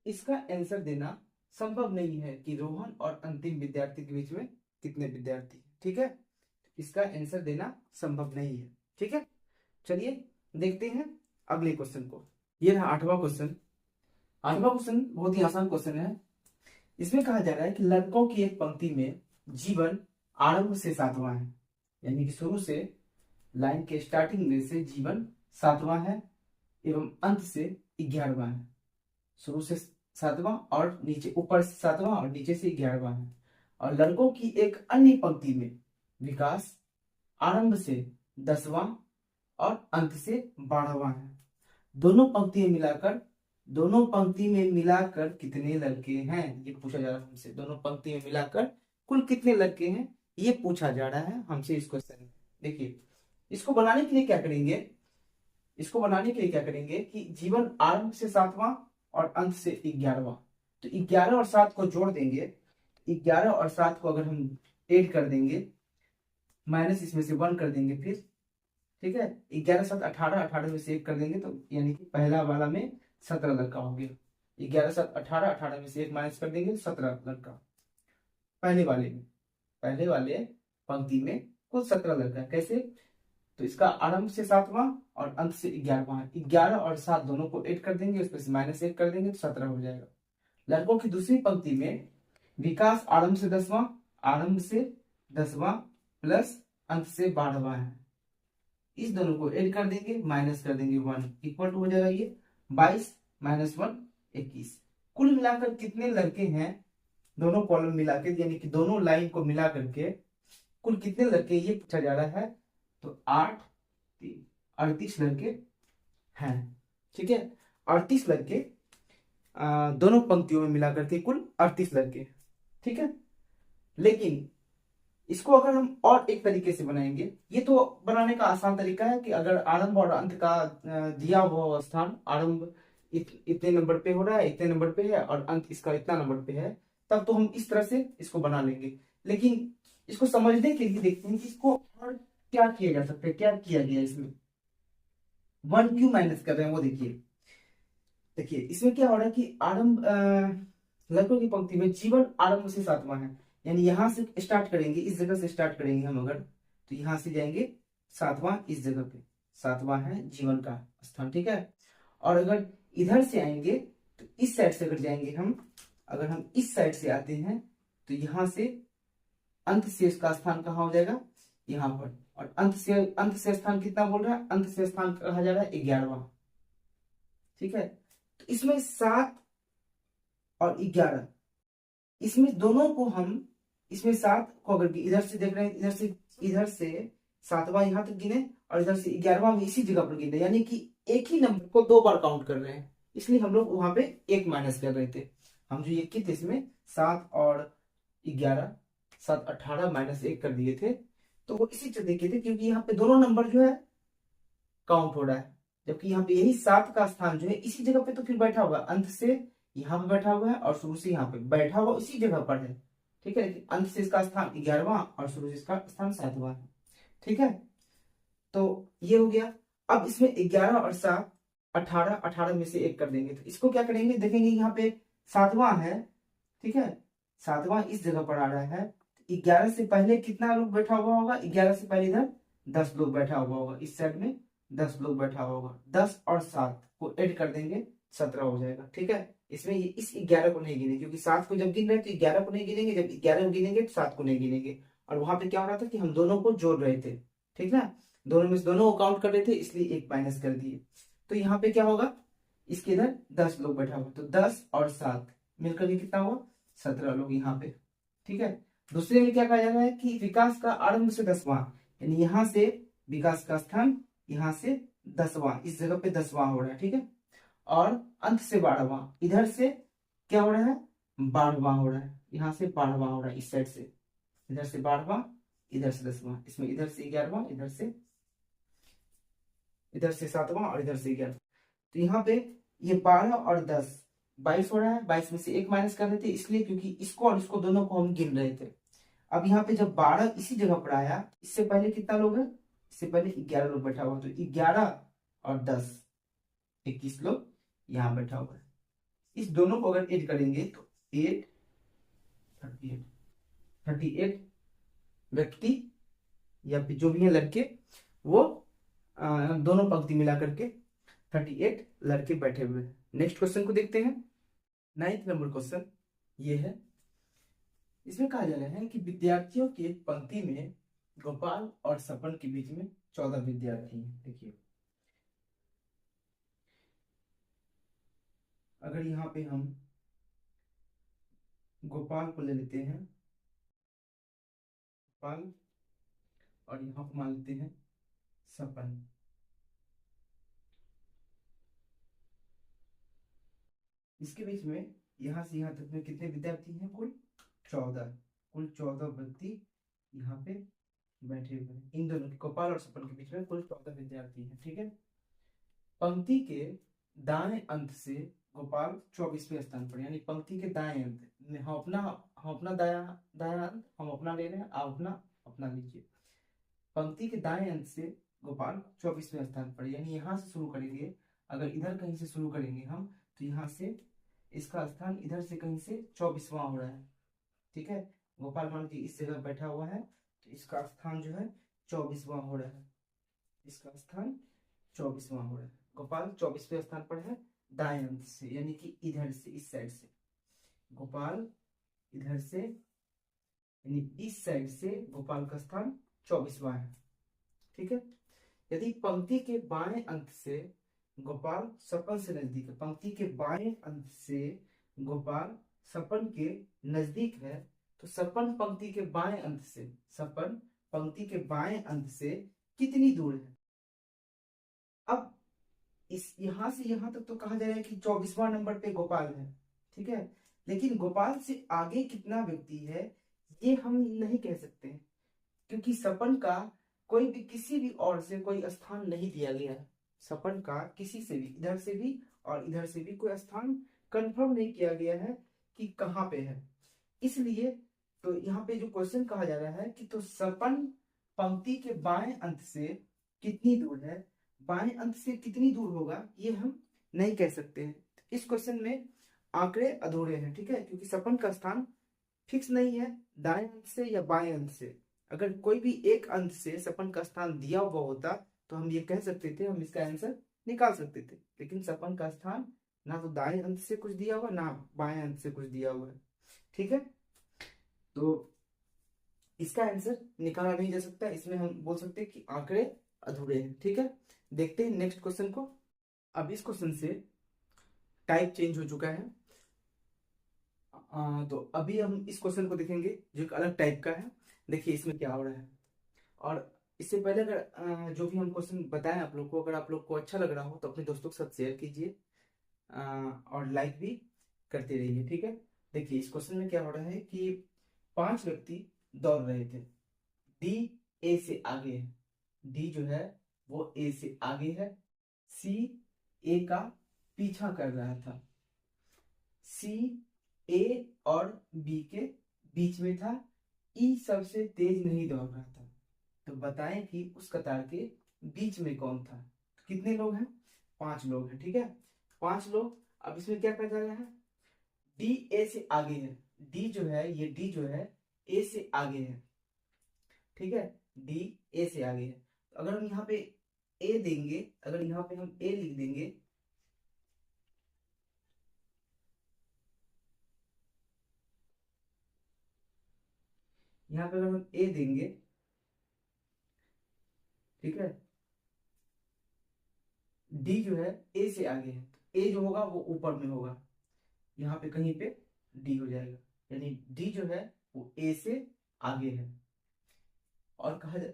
इसका आंसर देना संभव नहीं है कि रोहन और अंतिम विद्यार्थी के बीच में कितने विद्यार्थी, ठीक है। इसका आंसर देना संभव नहीं है, ठीक है। चलिए देखते हैं अगले क्वेश्चन को। ये रहा 8वां क्वेश्चन। 8वां क्वेश्चन बहुत ही आसान क्वेश्चन है। इसमें कहा जा रहा है कि लड़कों की एक पंक्ति में जीवन आरंभ से 7वां है, यानी कि शुरू से लाइन के स्टार्टिंग में से जीवन 7वां है एवं अंत से 11वां है। शुरू से 7वां और नीचे, ऊपर से 7वां और नीचे से 11वां है। और लड़कों की एक अन्य पंक्ति में विकास आरंभ से 10वां और अंत से 12वां है। दोनों पंक्ति में मिलाकर कितने लड़के हैं, ये पूछा जा रहा है हमसे। दोनों पंक्ति में मिलाकर कुल कितने लड़के हैं, ये पूछा जा रहा है हमसे इस क्वेश्चन में। देखिए, इसको बनाने के लिए क्या करेंगे कि जीवन आरंभ से 7वां और अंत से 11वां, तो 11 और 7 को जोड़ देंगे। 11 और 7 को अगर हम ऐड कर देंगे, माइनस इसमें से 1 कर देंगे फिर, ठीक है। 11 7 18, 18 में से 1 कर देंगे, तो यानी कि पहला वाला में 17 लड़का हो गया। 11 7 18, 18 में से 1 माइनस कर देंगे, 17 लड़का पहले वाले पंक्ति में कुल 17 लड़का। कैसे, तो इसका आरंभ से 7वां और अंत से 11वां है। 11 और 7 दोनों को ऐड कर देंगे, उसमें से माइनस 1 कर देंगे तो 17 हो जाएगा। लड़कों की दूसरी पंक्ति में विकास आरंभ से 10वां प्लस अंत से 12वां है। इस दोनों को ऐड कर देंगे, माइनस कर देंगे 1, इक्वल टू हो जाएगा ये 22 माइनस 1 21। कुल मिलाकर कितने लड़के हैं, दोनों कॉलम मिलाकर, यानी कि दोनों लाइन को मिला करके कुल कितने लड़के ये पूछा जा रहा है। तो 8 38 लड़के हैं, ठीक है। 38 लड़के, दोनों पंक्तियों में मिलाकर के कुल 38 लड़के, ठीक है। लेकिन इसको अगर हम और एक तरीके से बनाएंगे, ये तो बनाने का आसान तरीका है कि अगर आरंभ और अंत का दिया हुआ स्थान, आरंभ इतने नंबर पे हो रहा है, इतने नंबर पे है, और अंत इसका इतना नंबर पे है, तब तो हम इस तरह से इसको बना लेंगे। लेकिन इसको समझने के लिए देखते हैं कि इसको और क्या किया जा सकता है, क्या किया गया इसमें। 1 क्यों माइनस कर रहे हैं वो देखिए इसमें क्या हो रहा है कि आरंभ, लड़कों की पंक्ति में जीवन आरंभ से 7वां है, यानी यहां से स्टार्ट करेंगे, इस जगह से स्टार्ट करेंगे हम अगर, तो यहां से जाएंगे 7वां, इस जगह पे 7वां है जीवन का स्थान, ठीक है। और अगर इधर से आएंगे तो इस साइड से अगर जाएंगे हम, अगर हम इस साइड से आते हैं तो यहां से अंत से इसका स्थान कहाँ हो जाएगा, यहाँ पर। और अंत से स्थान कितना बोल रहा है, अंत से स्थान कहा जा रहा है 11वां, ठीक है। तो इसमें 7 और 11, इसमें दोनों को हम इसमें 7 को अगर इधर से देख रहे हैं, इधर से 7वां यहाँ तक गिने और इधर से 11वां भी इसी जगह पर गिने, यानी कि एक ही नंबर को 2 बार काउंट कर रहे हैं, इसलिए हम लोग वहां पे 1 माइनस कर रहे थे। हम जो ये किए थे इसमें 7 और 11, 7 18 माइनस 1 कर दिए थे, तो वो इसी चलते किए थे क्योंकि यहाँ पे दोनों नंबर जो है काउंट हो रहा है, जबकि यहाँ पे यही 7 का स्थान जो है इसी जगह पे तो फिर बैठा होगा, अंत से यहाँ पे बैठा हुआ है और शुरू से यहाँ पे बैठा हुआ इसी जगह पर है। ठीक है, लेकिन अंत से इसका स्थान 11वां और शुरू से इसका स्थान 7वां है। ठीक है, तो ये हो गया। अब इसमें 11 और 7 18, 18 में से 1 कर देंगे, तो इसको क्या करेंगे, देखेंगे यहाँ पे 7वां है। ठीक है, 7वां इस जगह पर आ रहा है, 11 से पहले कितना लोग बैठा हुआ होगा, 11 से पहले इधर 10 लोग बैठा हुआ होगा, इस साइड में 10 लोग बैठा हुआ होगा, 10 और 7 को ऐड कर देंगे 17 हो जाएगा। ठीक है, इसमें इस 11 को नहीं गिने क्योंकि 7 को जब गिन रहे तो 11 को नहीं गिनेंगे, जब 11 को गिनेंगे तो 7 को नहीं गिनेंगे। और वहां पे क्या हो रहा था कि हम दोनों को जोड़ रहे थे, ठीक ना, दोनों में से दोनों को काउंट कर रहे थे, इसलिए 1 माइनस कर दिए। तो यहाँ पे क्या होगा, इसके इधर 10 लोग बैठा हुआ, तो 10 और 7 मिलकर के कितना हुआ, 17 लोग यहाँ पे। ठीक है, दूसरे में क्या कहा जा रहा है कि विकास का आरंभ से 10वां, यानी यहाँ से विकास का स्थान यहाँ से 10वां, इस जगह पे 10वां हो रहा है। ठीक है, और अंत से 12वां, इधर से क्या हो रहा है, 12वां हो रहा है, यहाँ से 12वां हो रहा है, इस साइड से इधर से 12वां, इधर से 10वां, इसमें इधर से 11वां, इधर से 7वां और इधर से 11। तो यहाँ पे ये 12 और 10 22 हो रहा है, 22 में से 1 माइनस कर रहे थे इसलिए क्योंकि इसको और इसको दोनों को हम गिन रहे थे। अब यहाँ पे जब 12 इसी जगह पर आया, इससे पहले कितना लोग है, इससे पहले 11 लोग बैठा हुआ, तो 11 और 10 21 लोग यहाँ बैठा हुआ है। इस दोनों को अगर ऐड करेंगे तो 38 व्यक्ति या फिर जो भी है लड़के, वो दोनों पंक्ति मिला करके 38 लड़के बैठे हुए हैं। नेक्स्ट क्वेश्चन को देखते हैं। 9th नंबर क्वेश्चन ये है, इसमें कहा जा रहा है कि विद्यार्थियों की एक पंक्ति में गोपाल और सपन के बीच में 14 विद्यार्थी हैं। देखिए, अगर यहाँ पे हम गोपाल को ले लेते हैं, गोपाल, और यहाँ को मान लेते हैं सपन, इसके बीच में यहाँ से यहाँ तक में कितने विद्यार्थी हैं, कुल 14 व्यक्ति यहाँ पे बैठे हुए हैं। इन दोनों गोपाल और सपन के बीच में कुल 14 विद्यार्थी हैं। ठीक है, पंक्ति के दाएं अंत से गोपाल 24वें स्थान पर, यानी पंक्ति के दाएं अंत, हम अपना दाया अंत हम अपना ले रहे हैं, आप अपना अपना लीजिए। पंक्ति के दाएं अंत से गोपाल 24वें स्थान पर, यानी यहाँ से शुरू करेंगे, अगर इधर कहीं से शुरू करेंगे हम, तो यहाँ से इसका स्थान इधर से कहीं से 24वां हो रहा है। ठीक है, गोपाल मान लीजिए इस जगह बैठा हुआ है, तो इसका स्थान जो है 24वां हो रहा है, इसका स्थान 24वां हो रहा है। गोपाल 24वें स्थान पर है दाएं अंत से, यानी कि इधर से, इस साइड से गोपाल इधर से, यानी इस साइड से गोपाल का स्थान 24वां है। ठीक है, यदि पंक्ति के बाएं अंत से गोपाल सपन से नजदीक है, पंक्ति के बाएं अंत से गोपाल सपन के नजदीक है, तो सपन पंक्ति के बाएं अंत से, सपन पंक्ति के बाएं अंत से कितनी दूर है। अब इस यहां से यहां तक तो कहा जा रहा है कि 24वां नंबर पे गोपाल है। ठीक है, लेकिन गोपाल से आगे कितना व्यक्ति है ये हम नहीं कह सकते, क्योंकि सपन का कोई भी किसी भी और से कोई स्थान नहीं दिया गया है। सपन का किसी से भी, इधर से भी और इधर से भी कोई स्थान कंफर्म नहीं किया गया है कि कहाँ पे है। इसलिए तो यहाँ पे जो क्वेश्चन कहा जा रहा है कि तो सपन पंक्ति के बाएं अंत से कितनी दूर है, बाएं अंत से कितनी दूर होगा ये हम नहीं कह सकते हैं। इस क्वेश्चन में आंकड़े अधूरे हैं। ठीक है, क्योंकि सपन का स्थान फिक्स नहीं है दाएं अंत से या बाएं अंत से। अगर कोई भी एक अंत से सपन का स्थान दिया हुआ होता तो हम ये कह सकते थे, हम इसका आंसर निकाल सकते थे, लेकिन सपन का स्थान ना तो दाएं अंत से कुछ दिया हुआ, ना बाएं अंत से कुछ दिया हुआ है। ठीक है, तो इसका आंसर निकाला नहीं जा सकता, इसमें हम बोल सकते हैं कि आंकड़े अधूरे हैं। ठीक है, देखते हैं नेक्स्ट क्वेश्चन को। अब इस क्वेश्चन से टाइप चेंज हो चुका है, तो अभी हम इस क्वेश्चन को देखेंगे जो एक अलग टाइप का है। देखिए इसमें क्या हो रहा है। और इससे पहले अगर जो भी हम क्वेश्चन बताएं आप लोग को, अगर आप लोग को अच्छा लग रहा हो तो अपने दोस्तों के साथ शेयर कीजिए और लाइक भी करते रहिए, ठीक है। देखिए इस क्वेश्चन में क्या हो रहा है कि 5 व्यक्ति दौड़ रहे थे। डी ए से आगे है। डी जो है वो ए से आगे है। सी ए का पीछा कर रहा था। सी ए और बी के बीच में था। ई सबसे तेज नहीं दौड़ रहा था। तो बताएं कि उस कतार के बीच में कौन था। कितने लोग हैं? 5 लोग हैं, ठीक है। 5 लोग। अब इसमें क्या कहा जा रहा है? डी ए से आगे है। डी जो है, ये डी जो है ए से आगे है, ठीक है। डी ए से आगे है। तो अगर हम यहाँ पे ए देंगे, अगर यहाँ पे हम ए लिख देंगे, यहाँ पे अगर हम ए देंगे, ठीक है। डी जो है ए से आगे है, तो ए जो होगा वो ऊपर में होगा, यहाँ पे कहीं पे डी हो जाएगा। यानी डी जो है वो ए से आगे है। और कहा जाए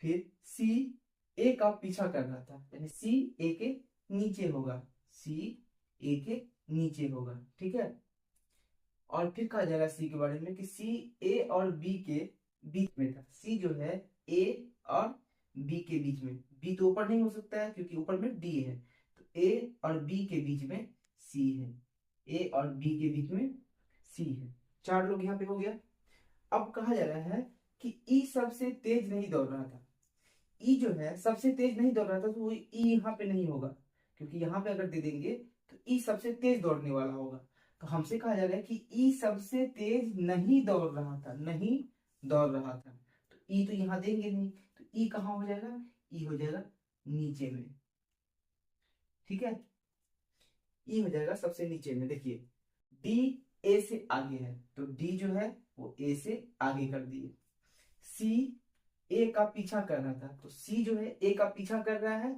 फिर सी ए का पीछा कर रहा था, यानी सी ए के नीचे होगा। सी ए के नीचे होगा, ठीक है। और फिर कहा जाएगा सी के बारे में कि सी ए और बी के बीच में था। सी जो है ए और बी के बीच में, बी तो ऊपर नहीं हो सकता है क्योंकि ऊपर में डी है, तो ए और बी के बीच में सी है। ए और बी के बीच में सी है। 4 लोग यहाँ पे हो गया। अब कहा जा रहा है कि ई सबसे तेज नहीं दौड़ रहा था। ई जो है सबसे तेज नहीं दौड़ रहा था, तो वो ई यहाँ पे नहीं होगा, क्योंकि यहाँ पे अगर दे देंगे तो ई सबसे तेज दौड़ने वाला होगा। तो हमसे कहा जा रहा है कि ई सबसे तेज नहीं दौड़ रहा था, नहीं दौड़ रहा था। तो ई तो यहाँ देंगे नहीं, तो ई कहाँ हो जाएगा? ई हो जाएगा नीचे में, ठीक है। ई हो जाएगा सबसे नीचे में। देखिए डी ए से आगे है, तो डी जो है वो ए से आगे कर दिए। सी ए का पीछा कर रहा था, तो सी जो है ए का पीछा कर रहा है,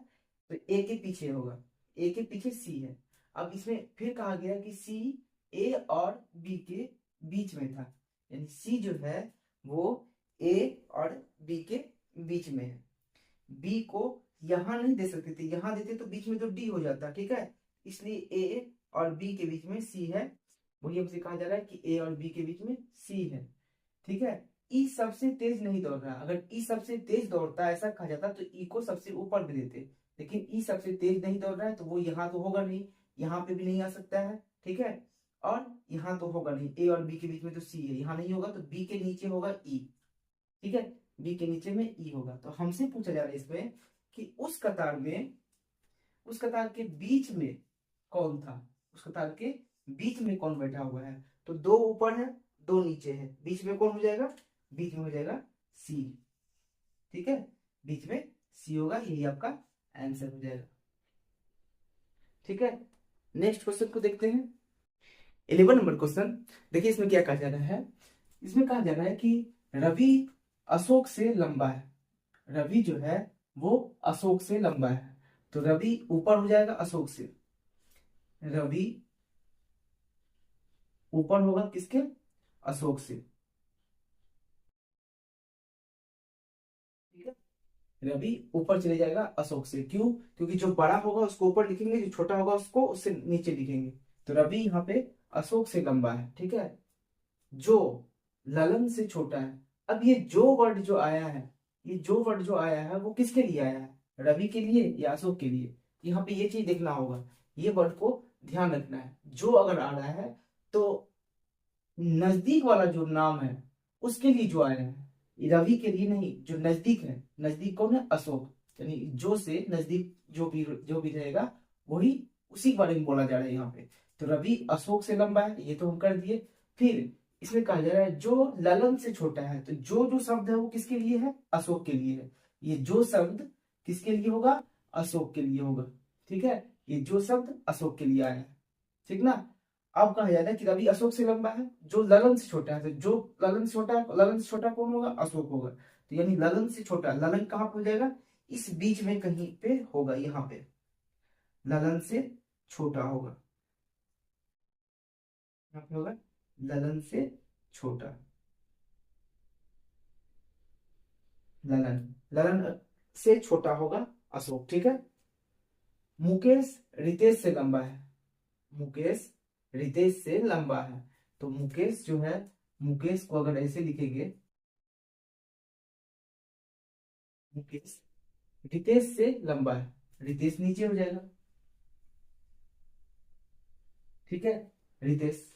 तो ए के पीछे होगा। ए के पीछे सी है। अब इसमें फिर कहा गया कि सी ए और बी के बीच में था, यानी सी जो है वो ए और बी के बीच में है। बी को यहां नहीं दे सकते थे, यहां देते तो बीच में तो डी हो जाता, ठीक है। इसलिए ए और बी के बीच में सी है। वही हमसे कहा जा रहा है कि ए और बी के बीच में सी है, ठीक है। ई सबसे तेज नहीं दौड़ रहा। अगर ई सबसे तेज दौड़ता ऐसा कहा जाता तो ई को सबसे ऊपर भी देते, लेकिन ई सबसे तेज नहीं दौड़ रहा है तो वो यहाँ तो होगा नहीं, यहाँ पे भी नहीं आ सकता है, ठीक है। और यहाँ तो होगा नहीं, ए और बी के बीच में तो सी है, यहाँ नहीं होगा, तो बी के नीचे होगा ई, ठीक है। बी के नीचे में ई होगा। तो हमसे पूछा जा रहा है इसमें कि उस कतार में, उस कतार के बीच में कौन था। उस कतार के बीच में कौन बैठा हुआ है। तो 2 ऊपर है, 2 नीचे है, बीच में कौन हो जाएगा? बीच में हो जाएगा सी, ठीक है। बीच में सी होगा, यही आपका आंसर हो जाएगा, ठीक है। नेक्स्ट क्वेश्चन को देखते हैं। 11 नंबर क्वेश्चन। देखिए इसमें क्या कहा जा रहा है। इसमें कहा जा रहा है कि रवि अशोक से लंबा है। रवि जो है वो अशोक से लंबा है, तो रवि ऊपर हो जाएगा अशोक से। रवि ऊपर होगा किसके? अशोक से, ठीक है। रवि ऊपर चले जाएगा अशोक से। क्यों? क्योंकि जो बड़ा होगा उसको ऊपर लिखेंगे, जो छोटा होगा उसको उससे नीचे लिखेंगे। तो रवि यहाँ पे अशोक से लंबा है, ठीक है। जो ललन से छोटा है। अब ये जो वर्ड जो आया है, ये जो वर्ड जो आया है वो किसके लिए आया है? रवि के लिए या अशोक के लिए? यहाँ पे ये चीज देखना होगा, ये वर्ड को ध्यान रखना है। जो अगर आ रहा है तो नजदीक वाला जो नाम है उसके लिए जो आया है, ये रवि के लिए नहीं। जो नजदीक है, नजदीक कौन है? अशोक। यानी जो से नजदीक जो भी रहेगा वही, उसी के बारे में बोला जा रहा है यहाँ पे। तो रवि अशोक से लंबा है, ये तो हम कर दिए। फिर इसमें कहा जा रहा है जो ललन से छोटा है, तो जो जो शब्द है वो किसके लिए है? अशोक के लिए है। ये जो शब्द किसके लिए होगा? अशोक के लिए होगा, ठीक है। ये जो शब्द अशोक के लिए आया है, ठीक ना। अब कहा जाता है कि रवि अशोक से लंबा है, जो ललन से छोटा है। तो जो ललन से छोटा है, ललन से छोटा कौन होगा? अशोक होगा। तो यानी ललन से छोटा, ललन कहाँ पे हो जाएगा? इस बीच में कहीं पे होगा, यहाँ पे ललन से छोटा होगा, यहाँ पे होगा ललन से छोटा, ललन, ललन से छोटा होगा अशोक, ठीक है। मुकेश रितेश से लंबा है, मुकेश रितेश से लंबा है, तो मुकेश जो है, मुकेश को अगर ऐसे लिखेंगे, मुकेश रितेश से लंबा है, रितेश नीचे हो जाएगा, ठीक है। रितेश,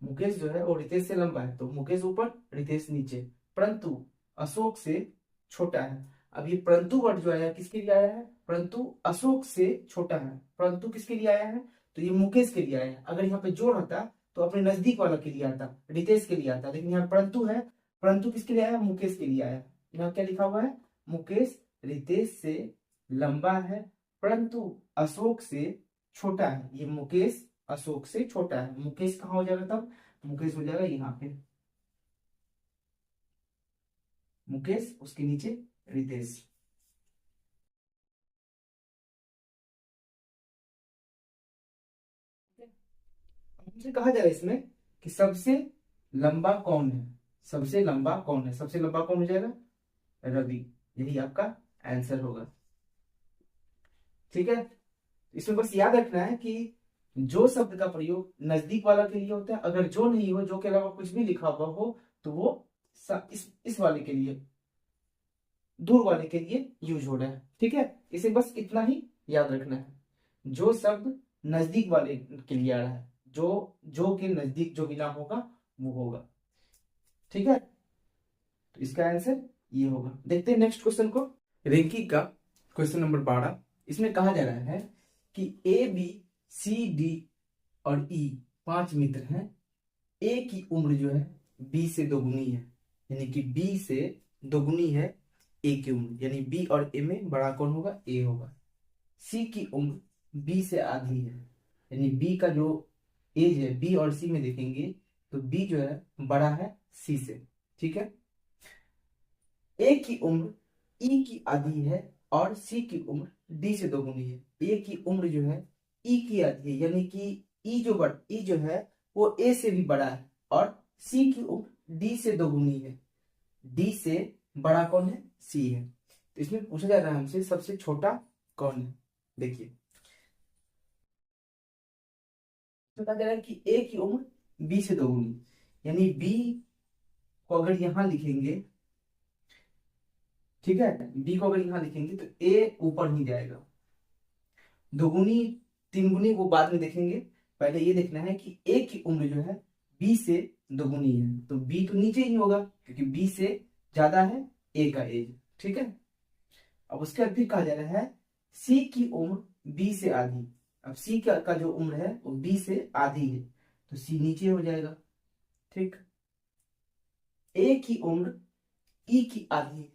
मुकेश जो है वो रितेश से लंबा है, तो मुकेश ऊपर रितेश नीचे, परंतु अशोक से छोटा है। अब ये परंतु वर्ड जो आया किसके लिए आया है, परंतु अशोक से छोटा है, परंतु किसके लिए आया है, तो ये मुकेश के लिए आया है। अगर यहाँ पे जोड़ होता तो अपने नजदीक वाला के लिए आता, रितेश के लिए आता, लेकिन यहाँ परंतु है, परंतु किसके लिए आया, मुकेश के लिए आया। यहाँ क्या लिखा हुआ है, मुकेश रितेश से लंबा है परंतु अशोक से छोटा है। ये मुकेश अशोक से छोटा है, मुकेश कहाँ हो जाएगा तब, मुकेश हो जाएगा यहाँ पे, मुकेश उसके नीचे रितेश। हमसे कहा जा रहा है इसमें कि सबसे लंबा कौन है, सबसे लंबा कौन है, सबसे लंबा कौन हो जाएगा, रवि, यही आपका आंसर होगा, ठीक है। इसमें बस याद रखना है कि जो शब्द का प्रयोग नजदीक वाला के लिए होता है, अगर जो नहीं हो, जो के अलावा कुछ भी लिखा हुआ हो, तो वो इस वाले के लिए, दूर वाले के लिए यूज हो रहा है, ठीक है। इसे बस इतना ही याद रखना है, जो शब्द नजदीक वाले के लिए आ रहा है, जो के नजदीक जो मिला होगा वो होगा, ठीक है। तो इसका आंसर ये होगा। देखते हैं नेक्स्ट क्वेश्चन को, रैंकिंग का क्वेश्चन नंबर 12। इसमें कहा जा रहा है कि ए बी सी डी और ई 5 मित्र हैं, ए की उम्र जो है बी से दोगुनी है, यानी कि बी से दोगुनी है ए की उम्र, यानी बी और ए में बड़ा कौन होगा, ए होगा। सी की उम्र बी से आधी है, यानी बी का जो एज है, बी और सी में देखेंगे तो बी जो है बड़ा है सी से, ठीक है। ए की उम्र ई की आधी है और सी की उम्र डी से दोगुनी है। ए की उम्र जो है ई की आधी है, यानी कि ई जो है वो ए से भी बड़ा है, और सी की उम्र डी से दोगुनी है, डी से बड़ा कौन है, सी है। तो इसमें पूछा जा रहा है हमसे सबसे छोटा कौन है। देखिए कहा जा रहा है कि ए की उम्र बी से दोगुनी, यानी बी को अगर यहां लिखेंगे, ठीक है, बी को अगर यहां लिखेंगे तो ए ऊपर ही जाएगा, दोगुनी तीन गुनी वो बाद में देखेंगे, पहले ये देखना है कि ए की उम्र जो है बी से दोगुनी है, तो बी तो नीचे ही होगा क्योंकि बी से ज्यादा है ए का एज, ठीक है। अब उसके बाद फिर कहा जा रहा है सी की उम्र बी से आधी, अब सी का जो उम्र है वो बी से आधी है, तो सी नीचे हो जाएगा, ठीक। ए की उम्र ई की आधी,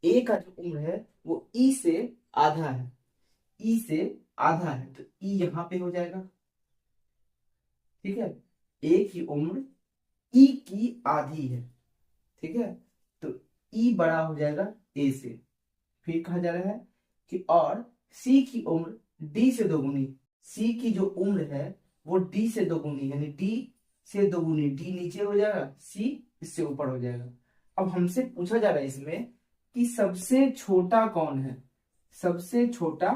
ए का जो उम्र है वो ई से आधा है, ई से आधा है, तो ई यहां पे हो जाएगा, ठीक है। ए की उम्र ई की आधी है, ठीक है, तो ई बड़ा हो जाएगा ए से। फिर कहा जा रहा है कि और सी की उम्र डी से दोगुनी, सी की जो उम्र है वो डी से दोगुनी, यानी डी से दोगुनी, डी नीचे हो जाएगा, सी इससे ऊपर हो जाएगा। अब हमसे पूछा जा रहा है इसमें कि सबसे छोटा कौन है, सबसे छोटा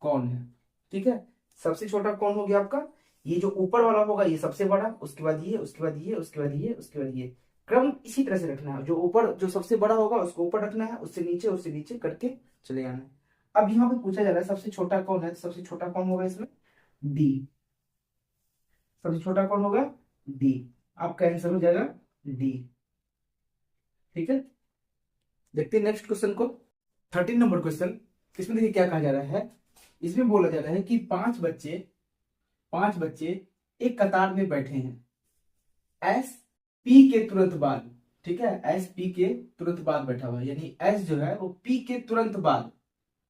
कौन है, ठीक है। सबसे छोटा कौन हो गया आपका, ये जो ऊपर वाला होगा ये सबसे बड़ा, उसके बाद ये, उसके बाद ये, उसके बाद ये, उसके बाद ये, क्रम इसी तरह से रखना है, जो ऊपर जो सबसे बड़ा होगा उसको ऊपर रखना है, उससे नीचे करके चले जाना है। अब यहाँ पे पूछा जा रहा है सबसे छोटा कौन है, सबसे छोटा कौन होगा इसमें, डी, सबसे छोटा कौन होगा, डी, आपका आंसर हो जाएगा डी, ठीक है। देखते हैं नेक्स्ट क्वेश्चन को, 13 नंबर क्वेश्चन। इसमें देखिए क्या कहा जा रहा है, इसमें बोला जा रहा है कि पांच बच्चे एक कतार में बैठे हैं, एस पी के तुरंत बाद, ठीक है, एस पी के तुरंत बाद बैठा हुआ है, यानी एस जो है वो पी के तुरंत बाद,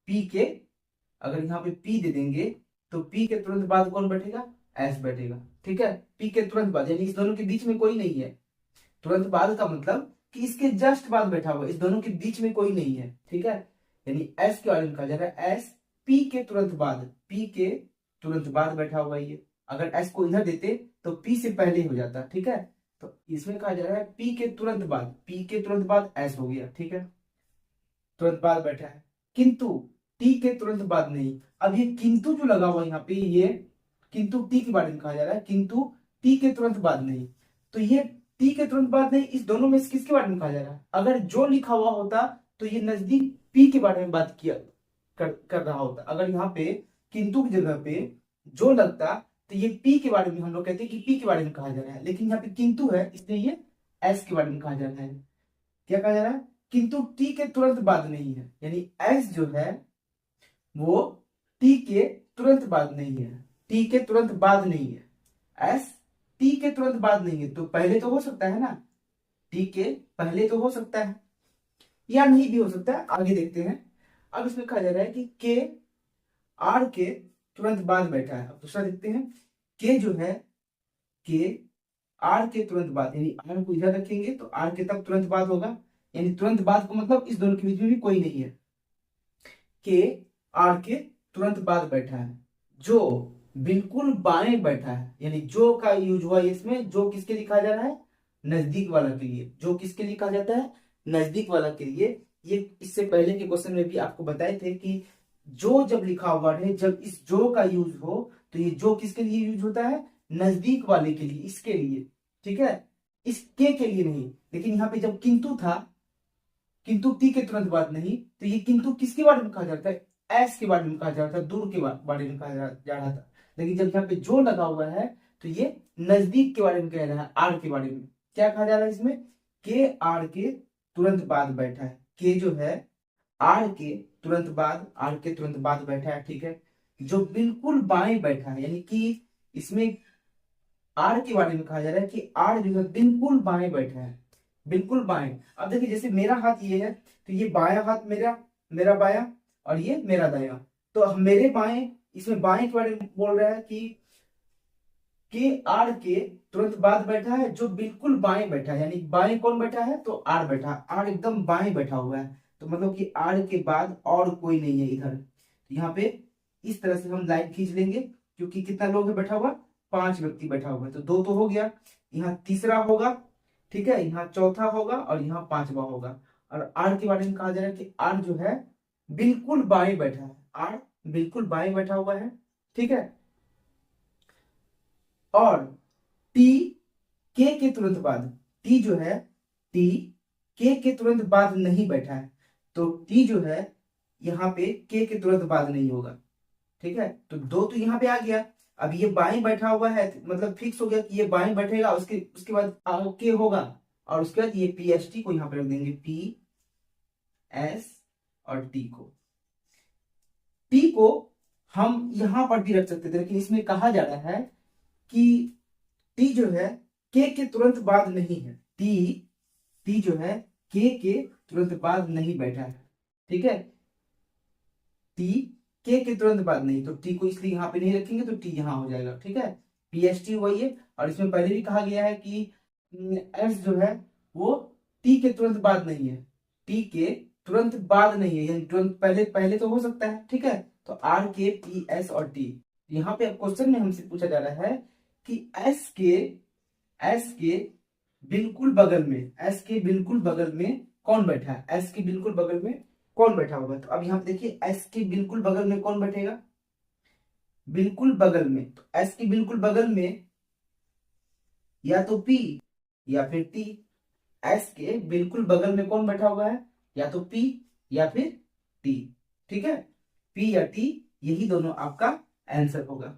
पी के अगर यहाँ पे पी दे देंगे तो पी के तुरंत बाद कौन बैठेगा, एस बैठेगा, ठीक है। पी के तुरंत बाद यानी इस दोनों के बीच में कोई नहीं है, तुरंत बाद का मतलब कि इसके जस्ट बाद बैठा हुआ, इस दोनों के बीच में कोई नहीं है, ठीक है। यानी एस के बारे में कहा जा रहा है, एस पी के तुरंत बाद, पी के तुरंत बाद बैठा हुआ है ये, अगर एस को इधर देते तो पी से पहले हो जाता, ठीक है। तो इसमें कहा जा रहा है पी के तुरंत बाद, पी के तुरंत बाद एस हो गया, ठीक है, तुरंत बाद बैठा है, किंतु टी के तुरंत बाद नहीं। अब ये किंतु जो लगा हुआ यहाँ पे, ये किंतु टी के बारे में कहा जा रहा है, किंतु टी के तुरंत बाद नहीं। तो ये टी के तुरंत बाद नहीं, इस दोनों में से किसके बारे में कहा जा रहा है? अगर जो लिखा हुआ होता तो ये नजदीक पी के बारे में बात किया कर रहा होता। अगर यहाँ पे किंतु की जगह पे जो लगता तो ये पी के बारे में हम लोग कहते हैं कि पी के बारे में कहा जा रहा है, लेकिन यहाँ पे किंतु है इसलिए ये एस के बारे में कहा जा रहा है। क्या कहा जा रहा है? किंतु टी के तुरंत बाद नहीं है, यानी एस जो है वो टी के तुरंत बाद नहीं है, टी के तुरंत बाद नहीं है, एस टी के तुरंत बाद नहीं है। तो पहले तो हो सकता है ना, टी के पहले तो हो सकता है या नहीं भी हो सकता है, आगे देखते हैं। अब इसमें कहा जा रहा है कि के आर के तुरंत बाद बैठा है। अब दूसरा देखते हैं, के जो है के आर के तुरंत बाद, यानी आर को इधर रखेंगे तो आर के तब तुरंत बाद होगा, यानी तुरंत बाद को मतलब इस दोनों के बीच में भी कोई नहीं है। के आर के तुरंत बाद बैठा है, जो बिल्कुल बाएं बैठा है, यानी जो का यूज हुआ इसमें, जो किसके लिए कहा जा रहा है? नजदीक वाला के लिए। जो किसके लिए कहा जाता है? नजदीक वाला के लिए। ये इससे पहले के क्वेश्चन में भी आपको बताए थे कि जो जब लिखा हुआ है, जब इस जो का यूज हो तो ये जो किसके लिए यूज होता है? नजदीक वाले के लिए, इसके लिए, ठीक है, इसके के लिए नहीं। लेकिन यहाँ पे जब किंतु था, किंतु टी के तुरंत बाद नहीं, तो ये किंतु किसके बारे में कहा जाता है? एस के बारे में कहा जा रहा था, दूर के बारे में कहा जा रहा था। लेकिन जब यहाँ पे जो लगा हुआ है तो ये नजदीक के बारे में कह रहा है, आर के बारे में। क्या कहा जा रहा है इसमें? के आर के तुरंत बाद बैठा है। के जो है आर के तुरंत बाद, आर के तुरंत बाद बैठा है, ठीक है, जो बिल्कुल बाएं बैठा है, यानी कि इसमें आर के बारे में कहा जा रहा है कि आर जो है बिल्कुल बाएं बैठा है, बिल्कुल बाएं। अब देखिए जैसे मेरा हाथ ये है तो ये बायां हाथ मेरा, मेरा बायां, और ये मेरा दायां। तो मेरे बाएं, इसमें बाएं के बारे में बोल रहा है कि के आर के तुरंत बाद बैठा है, जो बिल्कुल बाएं बैठा है, यानी बाएं कौन बैठा है? तो आर बैठा है, आर एकदम बाएं बैठा हुआ है। तो मतलब कि आर के बाद और कोई नहीं है इधर। तो यहाँ पे इस तरह से हम लाइन खींच लेंगे, क्योंकि कितना लोग है बैठा हुआ? 5 व्यक्ति बैठा हुआ है, तो 2 तो हो गया, यहाँ तीसरा होगा, ठीक है, यहाँ चौथा होगा और यहाँ 5वां होगा। और आर के बारे में कहा जा रहा है कि आर जो है बिल्कुल बाएं बैठा है, आर बिल्कुल बाएं बैठा हुआ है, ठीक है। और टी के तुरंत बाद, टी जो है टी के तुरंत बाद नहीं बैठा है, तो टी जो है यहाँ पे के तुरंत बाद नहीं होगा, ठीक है। तो 2 तो यहाँ पे आ गया। अब ये बाएं बैठा हुआ है, मतलब फिक्स हो गया कि ये बाएं बैठेगा, उसके बाद के होगा, और उसके बाद ये पी एस टी को यहाँ पे रख देंगे, पी एस और टी को। टी को हम यहां पर भी रख सकते थे, लेकिन इसमें कहा जा रहा है कि टी जो है के तुरंत बाद नहीं है, टी जो है के तुरंत बाद नहीं बैठा है, ठीक है, टी के तुरंत बाद नहीं, तो टी को इसलिए यहाँ पे नहीं रखेंगे, तो टी यहाँ हो जाएगा, ठीक है, पी एस टी वही है। और इसमें पहले भी कहा गया है कि एस जो है वो टी के तुरंत बाद नहीं है, टी के तुरंत बाद नहीं है, यानी तुरंत पहले पहले तो हो सकता है, ठीक है। तो आर के पी एस और टी, यहाँ पे क्वेश्चन में हमसे पूछा जा रहा है कि एस के बिल्कुल बगल में, एस के बिल्कुल बगल में कौन बैठा है? एस के बिल्कुल बगल में कौन बैठा होगा? तो अब यहाँ पे देखिए एस के बिल्कुल बगल में कौन बैठेगा? बिल्कुल बगल में, तो एस के बिल्कुल बगल में या तो पी या फिर टी। एस के बिल्कुल बगल में कौन बैठा हुआ है? या तो पी या फिर टी, ठीक है, पी या टी, यही दोनों आपका आंसर होगा,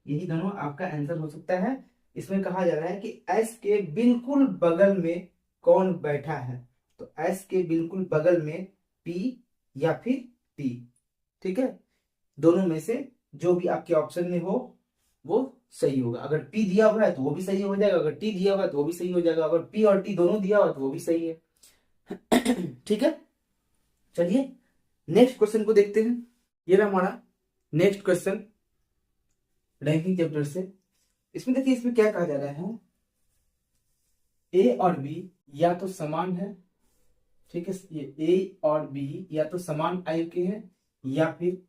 यही दोनों आपका आंसर हो सकता है। इसमें कहा जा रहा है कि एस के बिल्कुल बगल में कौन बैठा है? तो एस के बिल्कुल बगल में पी या फिर टी, ठीक है, दोनों में से जो भी आपके ऑप्शन में हो वो सही होगा। अगर पी दिया हुआ है तो वो भी सही हो जाएगा, अगर टी दिया हुआ है तो वो भी सही हो जाएगा, अगर पी और टी दोनों दिया हुआ है तो वो भी सही है। ठीक है, चलिए नेक्स्ट क्वेश्चन को देखते हैं। ये रहा हमारा नेक्स्ट क्वेश्चन रैंकिंग चैप्टर से। इसमें देखिए इसमें क्या कहा जा रहा है, ए और बी या तो समान है, ठीक है, ये ए और बी या तो समान आयु के हैं या फिर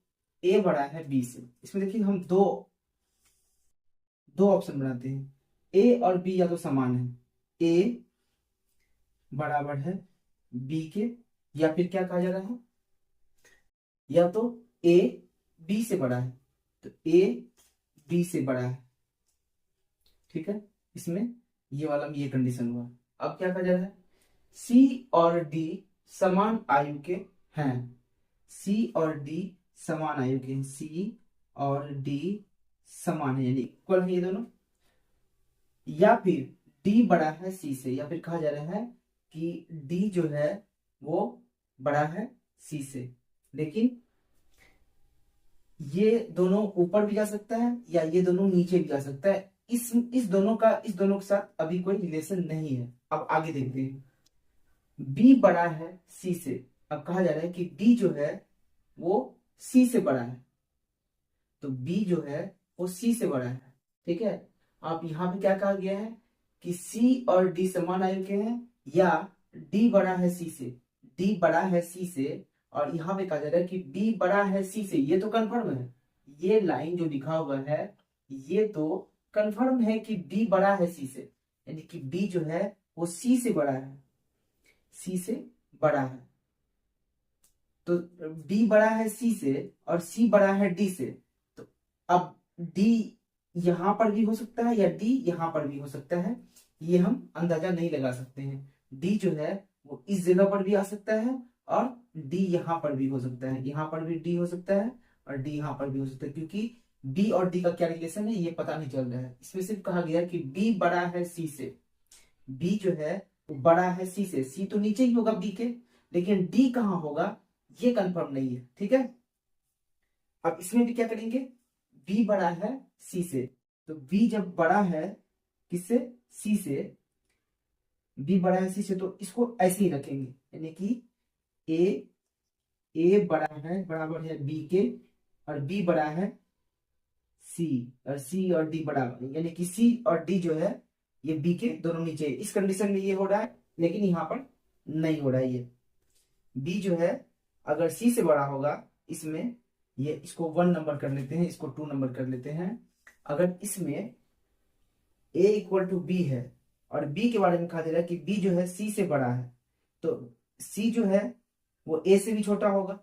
ए बड़ा है बी से। इसमें देखिए हम दो दो ऑप्शन बनाते हैं, ए और बी या तो समान है, ए बराबर है बी के, या फिर क्या कहा जा रहा है, या तो ए बी से बड़ा है, तो ए बी से बड़ा है, ठीक है। इसमें ये वाला ये कंडीशन हुआ। अब क्या कहा जा रहा है, सी और डी समान आयु के हैं, सी और डी समान आयु के हैं, सी और डी समान है यानी इक्वल है ये दोनों, या फिर डी बड़ा है सी से, या फिर कहा जा रहा है कि डी जो है वो बड़ा है सी से। लेकिन ये दोनों ऊपर भी जा सकता है या ये दोनों नीचे भी जा सकता है, इस दोनों के साथ अभी कोई रिलेशन नहीं है। अब आगे देखते हैं, बी बड़ा है सी से। अब कहा जा रहा है कि डी जो है वो सी से बड़ा है, तो बी जो है वो सी से बड़ा है, ठीक है। अब यहाँ पे क्या कहा गया है कि सी और डी समान आयु के हैं, या डी बड़ा है सी से, डी बड़ा है सी से, और यहाँ पे कहा जा रहा है कि डी बड़ा है सी से। ये तो कंफर्म है, ये लाइन जो लिखा हुआ है ये तो कंफर्म है कि डी बड़ा है सी से, यानी कि डी जो है वो सी से बड़ा है, सी से बड़ा है। तो डी बड़ा है सी से और सी बड़ा है डी से, तो अब डी यहां पर भी हो सकता है या डी यहां पर भी हो सकता है, ये हम अंदाजा नहीं लगा सकते हैं। डी जो है वो इस जगह पर भी आ सकता है और डी यहां पर भी हो सकता है, यहां पर भी डी हो सकता है और डी यहां पर भी हो सकता है, क्योंकि बी और डी का क्या रिलेशन है ये पता नहीं चल रहा है। इसमें सिर्फ कहा गया कि बी बड़ा है सी से, बी जो है वो बड़ा है सी से, सी तो नीचे ही होगा बी के, लेकिन डी कहां होगा ये कंफर्म नहीं है, ठीक है। अब इसमें भी क्या करेंगे, बी बड़ा है सी से, तो बी जब बड़ा है किससे, सी से, बी बड़ा है सी से, तो इसको ऐसे ही रखेंगे, यानी कि ए बड़ा है बराबर है बी के, और बी बड़ा है सी, और सी और डी बराबर, यानी कि सी और डी जो है ये बी के दोनों नीचे। इस कंडीशन में ये हो रहा है, लेकिन यहाँ पर नहीं हो रहा है। ये बी जो है अगर सी से बड़ा होगा, इसमें ये इसको 1 नंबर कर लेते हैं, इसको 2 नंबर कर लेते हैं। अगर इसमें a इक्वल टू बी है और b के बारे में कहा जा रहा है कि b जो है c से बड़ा है, तो c जो है वो a से भी छोटा होगा,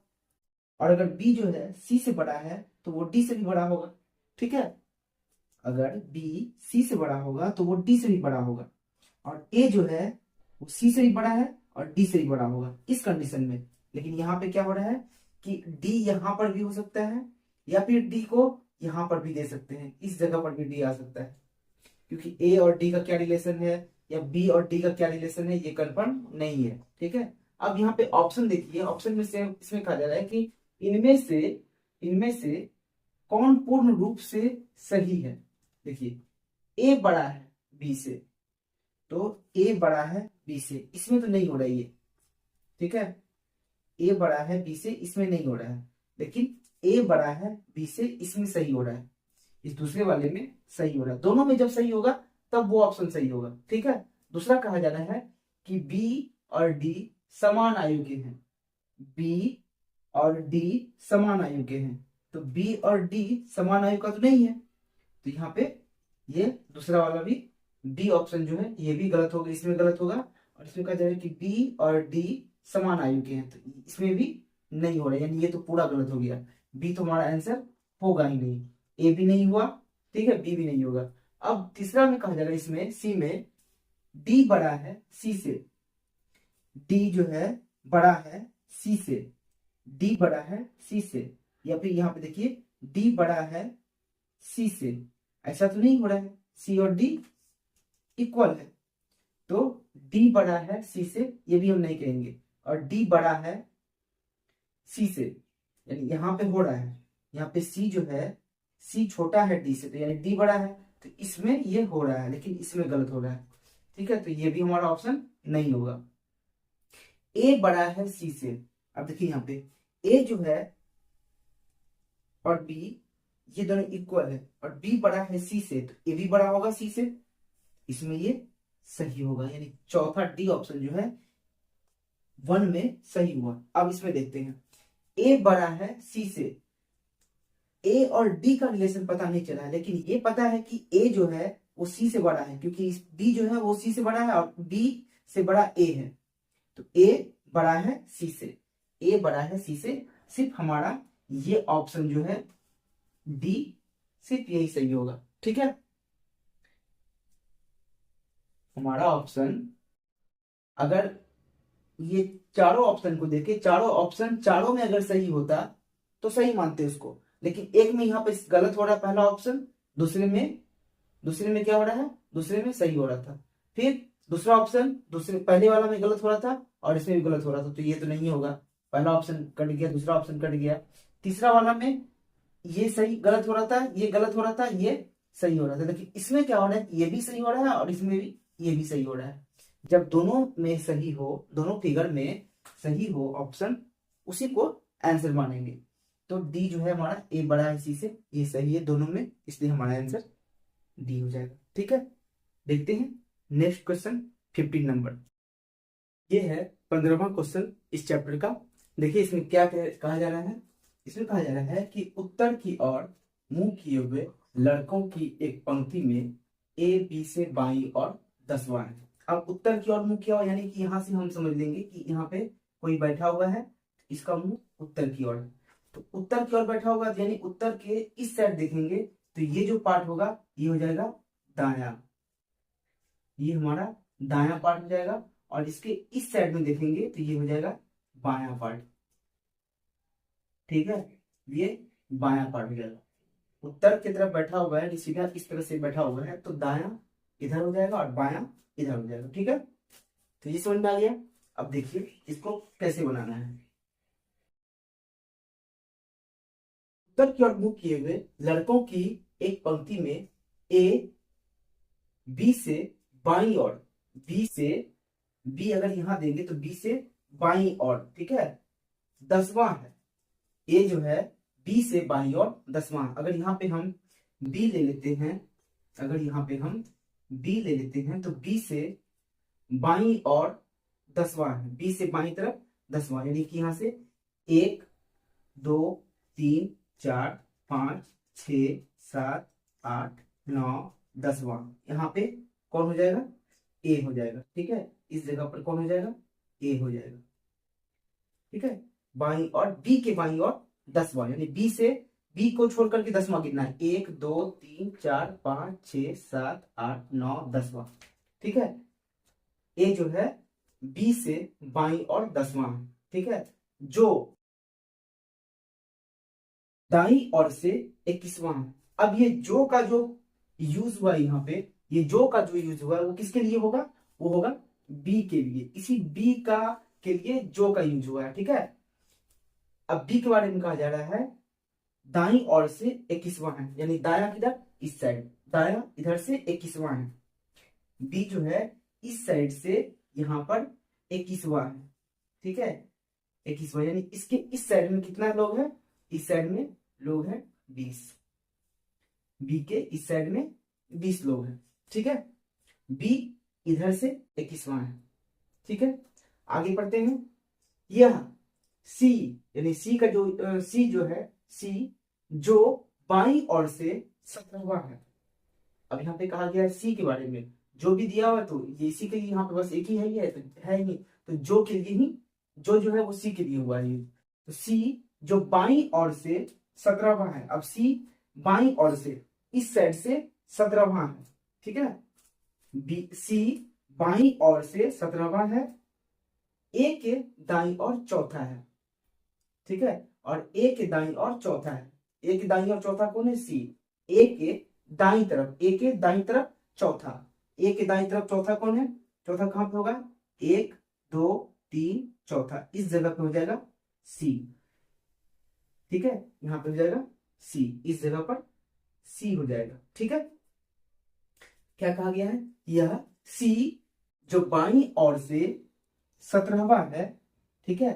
और अगर b जो है c से बड़ा है तो वो d से भी बड़ा होगा, ठीक है। अगर b c से बड़ा होगा तो वो d से भी बड़ा होगा, और a जो है वो c से भी बड़ा है और d से भी बड़ा होगा इस कंडीशन में। लेकिन यहाँ पे क्या हो रहा है कि d यहाँ पर भी हो सकता है, या फिर d को यहाँ पर भी दे सकते हैं, इस जगह पर भी d आ सकता है, क्योंकि a और d का क्या रिलेशन है या b और d का क्या रिलेशन है ये कंफर्म नहीं है, ठीक है। अब यहाँ पे ऑप्शन देखिए, ऑप्शन में से इसमें कहा जा रहा है कि इनमें से कौन पूर्ण रूप से सही है। देखिए a बड़ा है b से, तो a बड़ा है b से, इसमें तो नहीं हो रहा है ये, ठीक है। a बड़ा है b से, इसमें नहीं हो रहा है, लेकिन a बड़ा है b से, इसमें सही हो रहा है, इस दूसरे वाले में सही हो रहा है। दोनों में जब सही होगा तब वो ऑप्शन सही होगा, ठीक है। दूसरा कहा जा रहा है कि b और d समान आयु के हैं, b और d समान आयु के हैं, तो b और d समान आयु का तो नहीं है, तो यहाँ पे ये दूसरा वाला भी डी ऑप्शन जो है ये भी गलत होगा, इसमें गलत होगा। और इसमें कहा जा रहा है कि बी और डी समान आयु के हैं, तो इसमें भी नहीं हो रहा है, यानी ये तो पूरा गलत हो गया, बी तो हमारा आंसर होगा ही नहीं, ए भी नहीं हुआ, ठीक है, बी भी नहीं होगा। अब तीसरा में कहा जा रहा है, इसमें सी में डी बड़ा है सी से, डी जो है बड़ा है सी से, डी बड़ा है सी से, या फिर यहाँ पे देखिए डी बड़ा है सी से, ऐसा तो नहीं हो रहा है, सी और डी इक्वल है, तो डी बड़ा है सी से ये भी हम नहीं कहेंगे, और डी बड़ा है सी से, यानी यहाँ पे हो रहा है, यहाँ पे सी जो है सी छोटा है डी से, तो यानी डी बड़ा है, तो इसमें ये हो रहा है, लेकिन इसमें गलत हो रहा है, ठीक है, तो ये भी हमारा ऑप्शन नहीं होगा। ए बड़ा है सी से, अब देखिए यहाँ पे ए जो है और बी ये दोनों इक्वल है, और बी बड़ा है सी से, तो ए भी बड़ा होगा सी से, इसमें ये सही होगा, यानी चौथा डी ऑप्शन जो है 1 में सही हुआ। अब इसमें देखते हैं, ए बड़ा है सी से, ए और डी का रिलेशन पता नहीं चला है, लेकिन ये पता है कि ए जो है वो सी से बड़ा है, क्योंकि बी जो है वो सी से बड़ा है और बी से बड़ा ए है। तो ए बड़ा है सी से, ए बड़ा है सी से। सिर्फ हमारा ये ऑप्शन जो है डी, सिर्फ यही सही होगा। ठीक है, हमारा ऑप्शन, अगर ये चारों ऑप्शन को देखे, चारों ऑप्शन चारों में अगर सही होता तो सही मानते उसको, लेकिन एक में यहाँ पे गलत हो रहा है पहला ऑप्शन, दूसरे में क्या हो रहा है, दूसरे में सही हो रहा था। फिर दूसरा ऑप्शन दूसरे पहले वाला में गलत हो रहा था और इसमें भी गलत हो रहा था, तो ये तो नहीं होगा। पहला ऑप्शन कट गया, दूसरा ऑप्शन कट गया। तीसरा वाला में ये सही गलत हो रहा था, ये गलत हो रहा था, ये सही हो रहा था, लेकिन इसमें क्या हो रहा है, ये भी सही हो रहा है और इसमें भी ये भी सही हो रहा है। जब दोनों में सही हो, दोनों फिगर में सही हो ऑप्शन, उसी को आंसर मानेंगे। तो डी जो है हमारा, ए बड़ा है सी से, ये सही है दोनों में, इसलिए हमारा आंसर डी हो जाएगा। ठीक है, देखते हैं नेक्स्ट क्वेश्चन 15 नंबर। ये है 15वां क्वेश्चन इस चैप्टर का। देखिए इसमें क्या कहा जा रहा है, इसमें कहा जा रहा है कि उत्तर की ओर मुंह किए हुए लड़कों की एक पंक्ति में ए बी से बाईं और 10वां है। अब उत्तर की ओर मुंह किया हुआ, यानी कि यहाँ से हम समझ लेंगे कि यहाँ पे कोई बैठा हुआ है, इसका मुंह उत्तर की ओर। तो उत्तर की ओर बैठा होगा, यानी उत्तर के इस साइड देखेंगे तो ये जो पार्ट होगा ये हो जाएगा दायां, ये हमारा दायां पार्ट हो जाएगा। और इसके इस साइड में देखेंगे तो ये हो जाएगा बायां पार्ट। ठीक है, ये बायां पार्ट हो जाएगा। उत्तर की तरफ बैठा हुआ है, सीधा इस तरह से बैठा हुआ है, तो दायां इधर हो जाएगा और बायां इधर हो जाएगा। ठीक है, तो ये समझ में आ गया। अब देखिए इसको कैसे बनाना है। उत्तर की ओर मुंह किए हुए लड़कों की एक पंक्ति में ए बी से बाईं ओर, बी से, बी अगर यहां देंगे तो बी से बाईं ओर, ठीक है, 10वां है। ए जो है बी से बाईं ओर 10वां। अगर यहाँ पे हम बी ले लेते हैं, अगर यहाँ पे हम बी ले लेते हैं तो बी से बाईं ओर 10वां है, बी से बाईं तरफ 10वां, यानी कि यहाँ से 1 2 3 4 5 6 7 8 9 10वां, यहाँ पे कौन हो जाएगा, ए हो जाएगा। ठीक है, इस जगह पर कौन हो जाएगा, ए हो जाएगा। ठीक है, बाईं और बी के बाईं और 10वां, यानी बी से, बी को छोड़ करके 10वां गिनना है, 1 2 3 4 5 6 7 8 9 10वां। ठीक है, ए जो है बी से बाईं और 10वां है। ठीक है, जो दाईं ओर से 21वां है। अब ये जो का जो यूज हुआ है यहाँ पे, ये जो का जो यूज हुआ है वो किसके लिए होगा, वो होगा बी के लिए, इसी बी का के लिए जो का यूज हुआ है। ठीक है, अब बी के बारे में कहा जा रहा है दाईं ओर से 21वां है, यानी दाया किधर, इस साइड, दाया इधर से 21वां है। बी जो है इस साइड से यहाँ पर 21वां है। ठीक है, 21वां, यानी इसके इस साइड में कितना लोग है, इस साइड में लोग हैं 20, बी के इस साइड में 20 लोग हैं। ठीक है, बी इधर से 21वां है। ठीक है, आगे बढ़ते हैं। यह सी, यानी सी का जो सी जो है, सी जो बाईं ओर से 17वां है। अब यहाँ पे कहा गया है सी के बारे में, जो भी दिया हुआ तो ये सी के लिए यहाँ पे बस एक ही है, ये तो है ही नहीं, तो जो के लिए ही, जो है वो सी के लिए हुआ है। तो सी जो बाईं ओर से 17वां है। अब सी बाईं ओर से इस साइड से 17वां है। ठीक है, बी सी बाईं ओर से 17वां है, ए के दाईं ओर चौथा है। ठीक है, और ए के दाईं ओर चौथा है। ए के दाईं ओर चौथा कौन है, सी। ए के दाईं तरफ, ए के दाईं तरफ चौथा, ए के दाईं तरफ चौथा कौन है, चौथा कहां पे होगा, 1 2 3 चौथा, इस जगह पे हो जाएगा सी। ठीक है, यहां पे हो जाएगा सी, इस जगह पर सी हो जाएगा। ठीक है, क्या कहा गया है, यह सी जो बाईं ओर से 17वां है। ठीक है,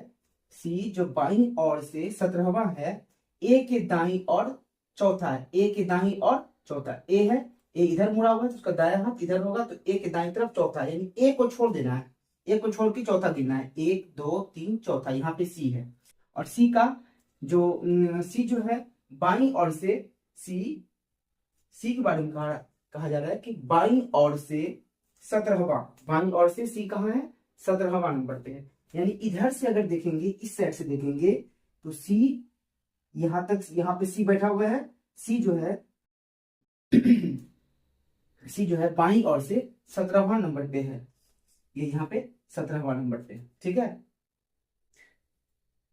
सी जो बाईं ओर से 17वां है, ए के दाईं ओर चौथा है, ए के दाईं ओर चौथा, ए है, ए इधर मुड़ा हुआ है तो उसका दायां हाथ इधर होगा, तो ए के दाईं तरफ चौथा है, यानी ए को छोड़ देना है, ए को छोड़ के चौथा गिनना है, 1 2 3 चौथा, यहाँ पे सी है। और सी का जो सी जो है बाईं ओर से सी, सी के बारे में कहा जा रहा है कि बाईं ओर से 17वां, बाईं ओर से सी कहाँ है, 17वां नंबर पे है। यानी इधर से अगर देखेंगे, इस साइड से देखेंगे तो सी यहां तक, यहां पे सी बैठा हुआ है, सी जो है सी जो है बाईं ओर से 17वां नंबर पे है, ये यहाँ पे 17वां नंबर पे है, ठीक है,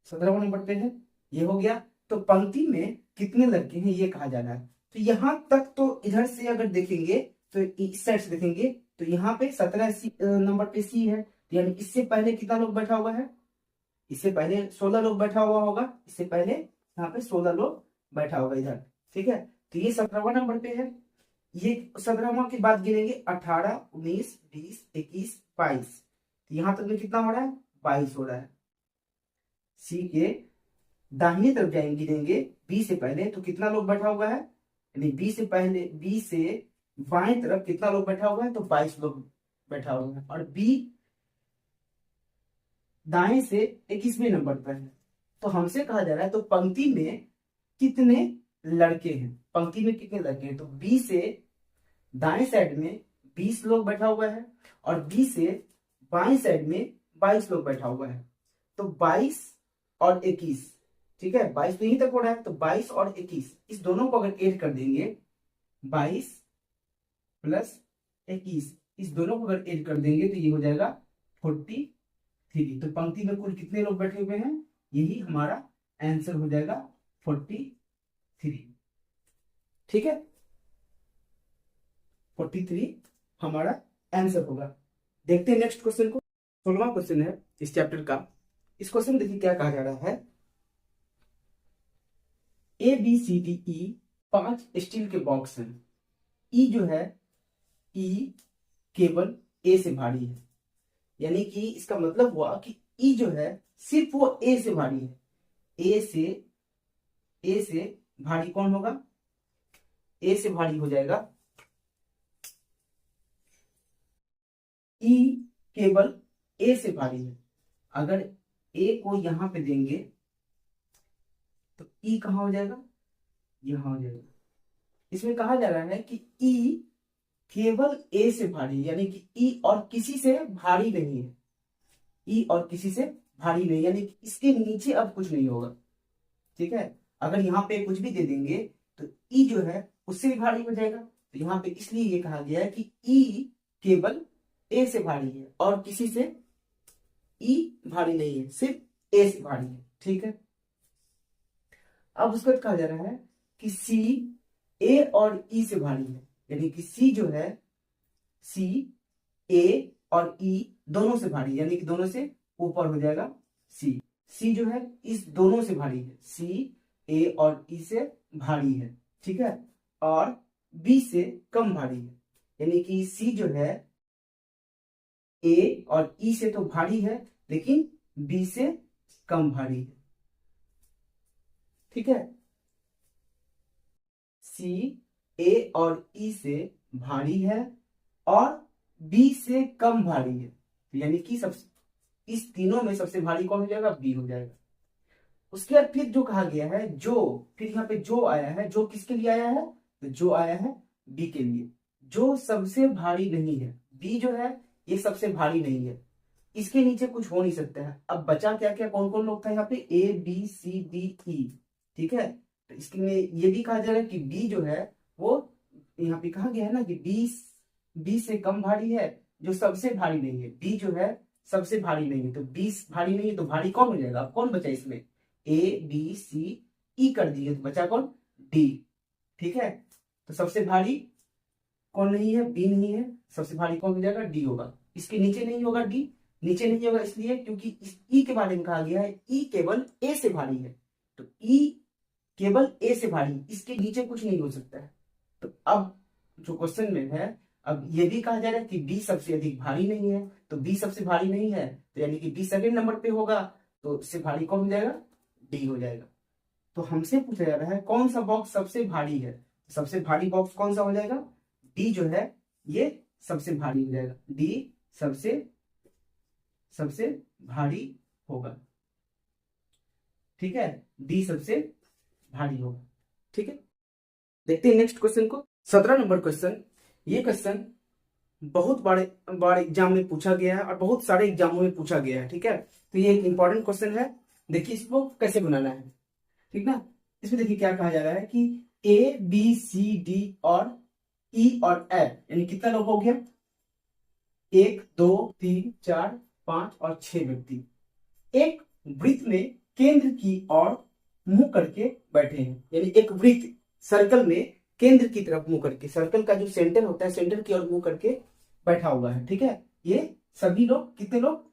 17वां नंबर पे है, ये हो गया। तो पंक्ति में कितने लड़के हैं ये कहा जा रहा है। तो यहां तक तो इधर से अगर देखेंगे तो इस साइड से देखेंगे तो यहाँ पे 17 नंबर पे सी है, यानी इससे पहले कितना लोग बैठा हुआ है, इससे पहले 16 लोग बैठा हुआ होगा, इससे पहले यहाँ पे 16 लोग बैठा होगा इधर, ठीक है। तो ये 17वां नंबर पे है, ये 17वां के बाद गिनेंगे 18, 19, 20, 21, 22, यहां तक में कितना हो रहा है, 22 हो रहा है। सी के दाहिने तरफ जाएंगे, गिनेंगे बी से पहले तो कितना लोग बैठा हुआ है, यानी बी से पहले, बी से बाएं तरफ कितना लोग बैठा हुआ है, तो 22 लोग बैठा हुआ है, और बी दाएं से 21वें नंबर पर है। तो हमसे कहा जा रहा है तो पंक्ति में कितने लड़के हैं, पंक्ति में कितने लड़के हैं, तो बी से दाएं साइड में 20 लोग बैठा हुआ है, और बी से बाएं साइड में 22 लोग बैठा हुआ है। तो 22 और 21, ठीक है, 22 तो यहीं तक हो रहा है, तो 22 और 21 इस दोनों को अगर ऐड कर देंगे, 22 प्लस 21 इस दोनों को अगर ऐड कर देंगे तो ये हो जाएगा 43। तो पंक्ति में कुल कितने लोग बैठे हुए हैं, यही हमारा आंसर हो जाएगा 43, ठीक है, 43 हमारा आंसर होगा। देखते हैं नेक्स्ट क्वेश्चन को, 16वां क्वेश्चन है इस चैप्टर का। इस क्वेश्चन देखिए क्या कहा जा रहा है, A B C D E 5 steel के बॉक्स हैं, ई जो है, ई केवल ए से भारी है, यानी कि इसका मतलब हुआ कि ई जो है सिर्फ वो ए से भारी है, ए से भारी कौन होगा, ए से भारी हो जाएगा ई केवल ए से भारी है। अगर ए को यहां पे देंगे तो ई कहां हो जाएगा, यहां हो जाएगा। इसमें कहा जा रहा है कि ई केवल ए से भारी, यानी कि ई और किसी से भारी नहीं है, ई और किसी से भारी नहीं, यानी कि इसके नीचे अब कुछ नहीं होगा, ठीक है। अगर यहाँ पे कुछ भी दे देंगे तो ई जो है उससे भी भारी हो जाएगा। तो यहाँ पे इसलिए ये कहा गया है कि ई केवल ए से भारी है और किसी से ई भारी नहीं है, सिर्फ ए से भारी है, ठीक है। अब उसके बाद कहा जा रहा है कि सी ए और ई से भारी है, यानी कि सी जो है, सी ए और ई दोनों से भारी, यानी कि दोनों से ऊपर हो जाएगा सी। सी जो है इस दोनों से भारी है, सी ए और ई से भारी है, ठीक है, और बी से कम भारी है, यानी कि सी जो है ए और ई से तो भारी है लेकिन बी से कम भारी है, ठीक है। सी ए और ई से भारी है और बी से कम भारी है, यानी कि सब इस तीनों में सबसे भारी कौन हो जाएगा, बी हो जाएगा। उसके बाद फिर जो कहा गया है, जो, फिर यहाँ पे जो आया है, जो किसके लिए आया है, तो जो आया है बी के लिए, जो सबसे भारी नहीं है, बी जो है ये सबसे भारी नहीं है, इसके नीचे कुछ हो नहीं सकता है। अब बचा क्या क्या, कौन कौन लोग था यहाँ पे, ए बी सी डी ई, ठीक है। तो इसके में ये भी कहा जा रहा है कि बी जो है वो, यहाँ पे कहा गया है ना कि बी से कम भारी है, जो सबसे भारी नहीं है, बी जो है सबसे भारी नहीं है, तो 20 भारी नहीं है, तो भारी कौन हो जाएगा, अब कौन बचा इसमें, ए बी सी ई कर दिए तो बचा कौन, डी, ठीक है। तो सबसे भारी कौन नहीं है, बी नहीं है, सबसे भारी कौन हो जाएगा, डी होगा। इसके नीचे नहीं होगा, डी नीचे नहीं होगा, इसलिए क्योंकि इस ई के बारे में कहा गया है ई केवल ए से भारी है, तो ई केवल ए से भारी, इसके नीचे कुछ नहीं हो सकता है। तो अब जो क्वेश्चन में है, अब ये भी कहा जा रहा है कि बी सबसे अधिक भारी नहीं है, तो बी सबसे भारी नहीं है तो यानी कि बी सेकंड नंबर पे होगा, तो इससे भारी कौन हो जाएगा, डी हो जाएगा। तो हमसे पूछा जा रहा है कौन सा बॉक्स सबसे भारी है, सबसे भारी बॉक्स कौन सा हो जाएगा, डी जो है ये सबसे भारी हो जाएगा, डी सबसे भारी होगा, ठीक है, डी सबसे भारी होगा। ठीक है, देखते हैं नेक्स्ट क्वेश्चन को। 17 नंबर क्वेश्चन। ये क्वेश्चन बहुत बड़े बड़े एग्जाम में पूछा गया है और बहुत सारे एग्जामों में पूछा गया है। ठीक है, तो ये एक इंपॉर्टेंट क्वेश्चन है। देखिए इसको कैसे बनाना है, ठीक ना। इसमें देखिए क्या कहा जा रहा है कि ए बी सी डी और ई और एफ, यानी कितना लोग हो गया, 1 2 3 4 5 और 6 व्यक्ति एक वृत्त में केंद्र की ओर मुंह करके बैठे हैं। यानी एक वृत्त सर्कल में केंद्र की तरफ मुंह करके, सर्कल का जो सेंटर होता है सेंटर की ओर मुंह करके बैठा हुआ है। ठीक है, ये सभी लोग कितने लोग,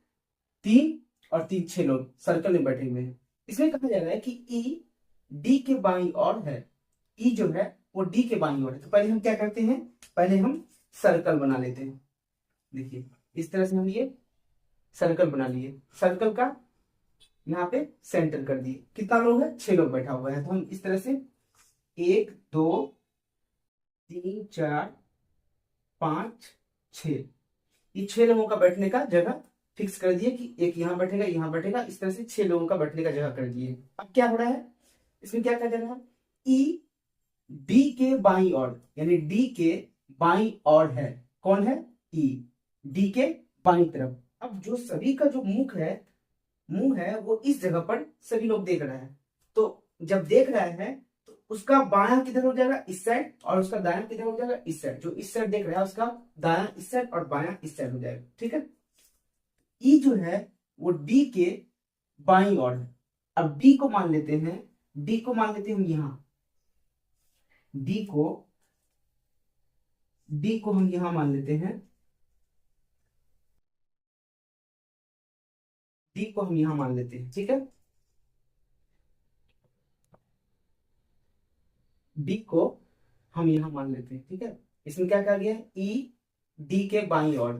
3 और 3 6 लोग सर्कल में बैठे हुए हैं। इसमें कहा जा रहा है कि ई डी के बाईं ओर है, ई जो है वो डी के बाईं ओर है। तो पहले हम क्या करते हैं, पहले हम सर्कल बना लेते हैं। देखिए इस तरह से हम ये सर्कल बना लिए, सर्कल का यहाँ पे सेंटर कर दिए। कितना लोग है, 6 लोग बैठा हुआ है। तो हम इस तरह से 1 2 3 4 5 6, ये 6 लोगों का बैठने का जगह फिक्स कर दिए कि एक यहाँ बैठेगा, यहाँ बैठेगा। इस तरह से 6 लोगों का बैठने का जगह कर दिए। अब क्या हो रहा है, इसमें क्या कहा जा रहा है, ई डी के बाईं ओर, यानी डी के बाईं ओर है। कौन है, ई डी के बाईं तरफ। अब जो सभी का जो मुख है वो इस जगह पर सभी लोग देख रहे हैं। तो जब देख रहे हैं तो उसका बायां किधर हो जाएगा, इस साइड, और उसका दायां किधर हो जाएगा, इस साइड। जो इस साइड देख रहा है उसका दायां इस साइड और बायां इस साइड हो जाएगा। ठीक है, ई जो है वो डी के बाईं ओर है। अब डी को मान लेते हैं, डी को मान लेते हैं हम यहां, डी को हम यहां मान लेते हैं, डी को हम यहां मान लेते हैं। ठीक है, डी को हम यहां मान लेते हैं। ठीक है, इसमें क्या कहा गया है, ई डी के बाईं ओर,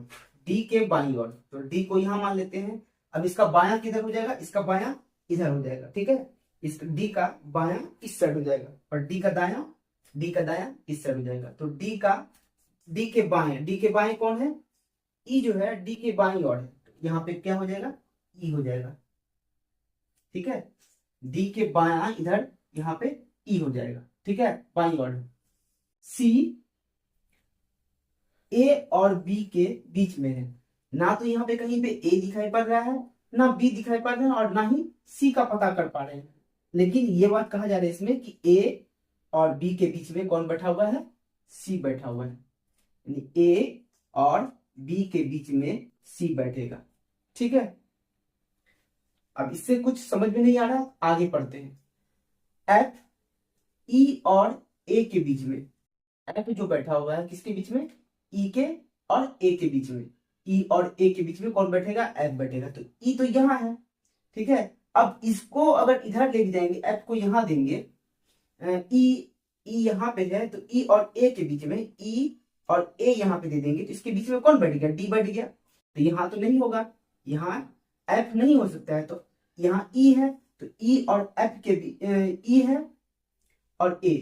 डी के बाईं ओर। तो डी को यहां मान लेते हैं। अब इसका बायां किधर हो जाएगा, इसका बायां इधर हो जाएगा। ठीक है, इस डी का बायां इस साइड हो जाएगा और डी का दायां इस साइड हो जाएगा। तो डी के बाएं कौन है, ई जो है डी के बाईं ओर है। यहाँ पे क्या हो जाएगा, ई हो जाएगा। ठीक है, डी के बायां इधर यहाँ पे ई हो जाएगा। ठीक है, बाईं ओर। सी ए और बी के बीच में है। ना तो यहाँ पे कहीं पे ए दिखाई पड़ रहा है, ना बी दिखाई पड़ रहा है, और ना ही सी का पता कर पा रहे हैं। लेकिन ये बात कहा जा रहा है इसमें कि ए और बी के बीच में कौन बैठा हुआ है, सी बैठा हुआ है। यानी ए और बी के बीच में सी बैठेगा। ठीक है, अब इससे कुछ समझ में नहीं आ रहा, आगे पढ़ते हैं। एफ ई और ए के बीच में, एफ जो बैठा हुआ है किसके बीच में, ई के और ए के बीच में। ई और ए के बीच में कौन बैठेगा, एफ बैठेगा। तो ई तो यहां है। ठीक है, अब इसको अगर इधर ले जाएंगे, एफ को यहां देंगे, ई यहां पे है, तो ई और ए के बीच में, ई और ए यहां पे दे देंगे, तो इसके बीच में कौन बैठ गया, डी बैठ गया। तो यहां तो नहीं होगा, यहां एफ नहीं हो सकता है। तो यहाँ ई है, तो ई और एफ के बीच, ई है और ए,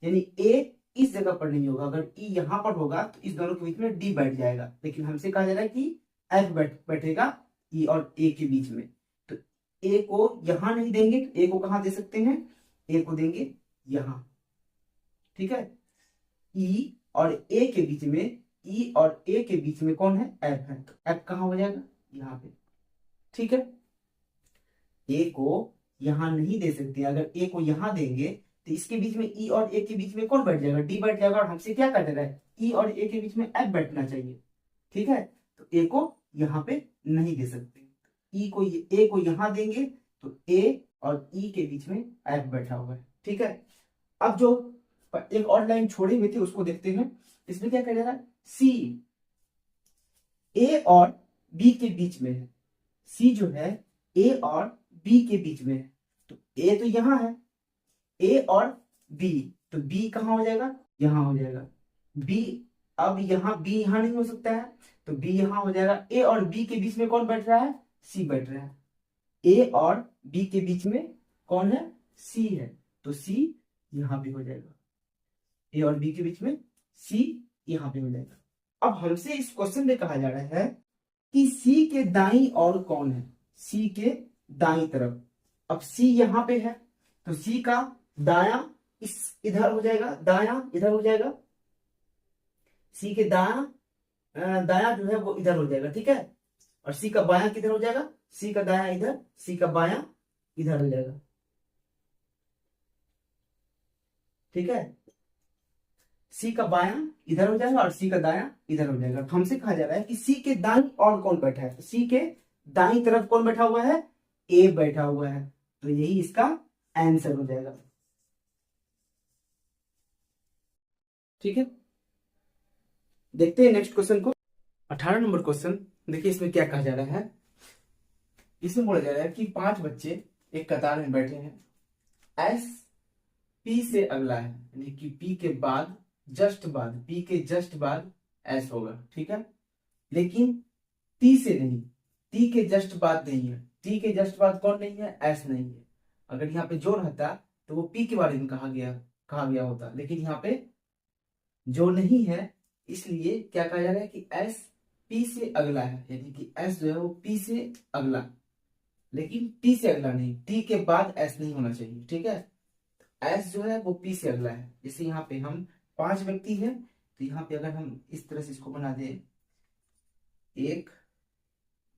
यानी ए इस जगह पर नहीं होगा। अगर ई यहां पर होगा तो इस दोनों के बीच में डी बैठ जाएगा। लेकिन हमसे कहा जा रहा है कि एफ बैठेगा ई और ए के बीच में। तो ए को यहां नहीं देंगे, तो ए को कहां दे सकते हैं, ए को देंगे यहां। ठीक है, ई और ए के बीच में, ई और ए के बीच में कौन है, एफ है। तो एफ कहां हो जाएगा, यहां पे। ठीक है, ए को यहां नहीं दे सकते। अगर ए को यहां देंगे तो इसके बीच में, ई और ए के बीच में कौन बैठ जाएगा, डी बैठ जाएगा। और हमसे क्या कर रहा है, ई और ए के बीच में एफ बैठना चाहिए। ठीक है, तो ए को यहां पे नहीं दे सकते। ई को, ए को यहां देंगे तो ए और ई के बीच में एफ बैठा हुआ है। ठीक है, अब जो एक और लाइन छोड़ी हुई थी उसको देखते हैं। इसमें क्या कह रहा है, सी ए और बी के बीच में है। सी जो है ए और बी के बीच में है। तो ए तो यहां है, ए और बी, तो बी कहां हो जाएगा, यहां हो जाएगा। बी, अब यहां बी यहां नहीं हो सकता है, तो बी यहां हो जाएगा। ए और बी के बीच में कौन बैठ रहा है, सी बैठ रहा है। ए और बी के बीच में कौन है, सी है। तो सी यहां भी हो जाएगा। ए और बी के बीच में सी यहां पे हो जाएगा। अब हमसे इस क्वेश्चन में कहा जा रहा है कि सी के दाईं ओर कौन है, सी के दाईं तरफ। अब सी यहां पे है, तो सी का दायां इस इधर हो जाएगा, दाया इधर हो जाएगा, सी के दाया दाया जो है वो इधर हो जाएगा, ठीक है। और सी का बाया किधर हो जाएगा, सी का दाया इधर, सी का बाया इधर हो जाएगा, ठीक है। सी का बाया इधर हो जाएगा और सी का दाया इधर हो जाएगा। तो हमसे कहा जा रहा है कि सी के दाई और कौन बैठा है, तो सी के दाई तरफ कौन बैठा हुआ है, ए बैठा हुआ है, तो यही इसका आंसर हो जाएगा, ठीक है। देखते हैं नेक्स्ट क्वेश्चन को। 18 नंबर क्वेश्चन देखिए, इसमें क्या कहा जा रहा है। इसमें बोला जा रहा है कि 5 बच्चे एक कतार में बैठे हैं, एस पी से अगला है, यानी कि पी के बाद जस्ट बाद, पी के जस्ट बाद एस होगा, ठीक है। लेकिन टी से नहीं, टी के जस्ट बाद नहीं है, टी के जस्ट बाद कौन नहीं है, एस नहीं है। अगर यहाँ पे जो रहता तो वो पी के बारे में कहा गया होता, लेकिन यहाँ पे जो नहीं है, इसलिए क्या कहा जा रहा है कि एस पी से अगला है, यानी कि एस जो है वो पी से अगला, लेकिन टी से अगला नहीं, टी के बाद एस नहीं होना चाहिए, ठीक है। एस जो है वो पी से अगला है। जैसे यहाँ पे हम 5 व्यक्ति हैं, तो यहाँ पे अगर हम इस तरह से इसको बना दें, 1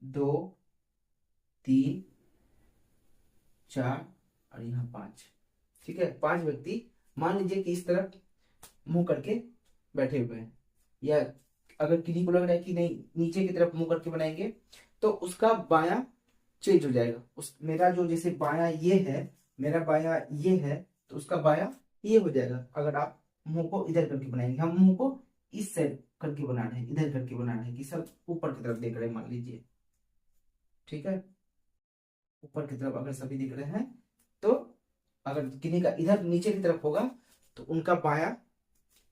2 3 4 और यहाँ 5, ठीक है। 5 व्यक्ति मान लीजिए कि इस तरफ मुंह करके बैठे हुए हैं, या अगर किन्हीं को लग रहा है कि नहीं नीचे की तरफ मुंह करके बनाएंगे तो उसका बायां चेंज हो जाएगा। उस मेरा जो जैसे बायां ये है, मेरा बायां ये है, तो उसका बायां ये हो जाएगा। अगर आप मुंह को इधर करके बनाएंगे, हम मुंह को इस साइड करके बना रहे हैं, इधर करके बना रहे हैं कि सब ऊपर की तरफ देख रहे हैं, मान लीजिए, ठीक है। ऊपर की तरफ अगर सभी दिख रहे हैं, तो अगर किन्हीं का इधर नीचे की तरफ होगा तो उनका बायां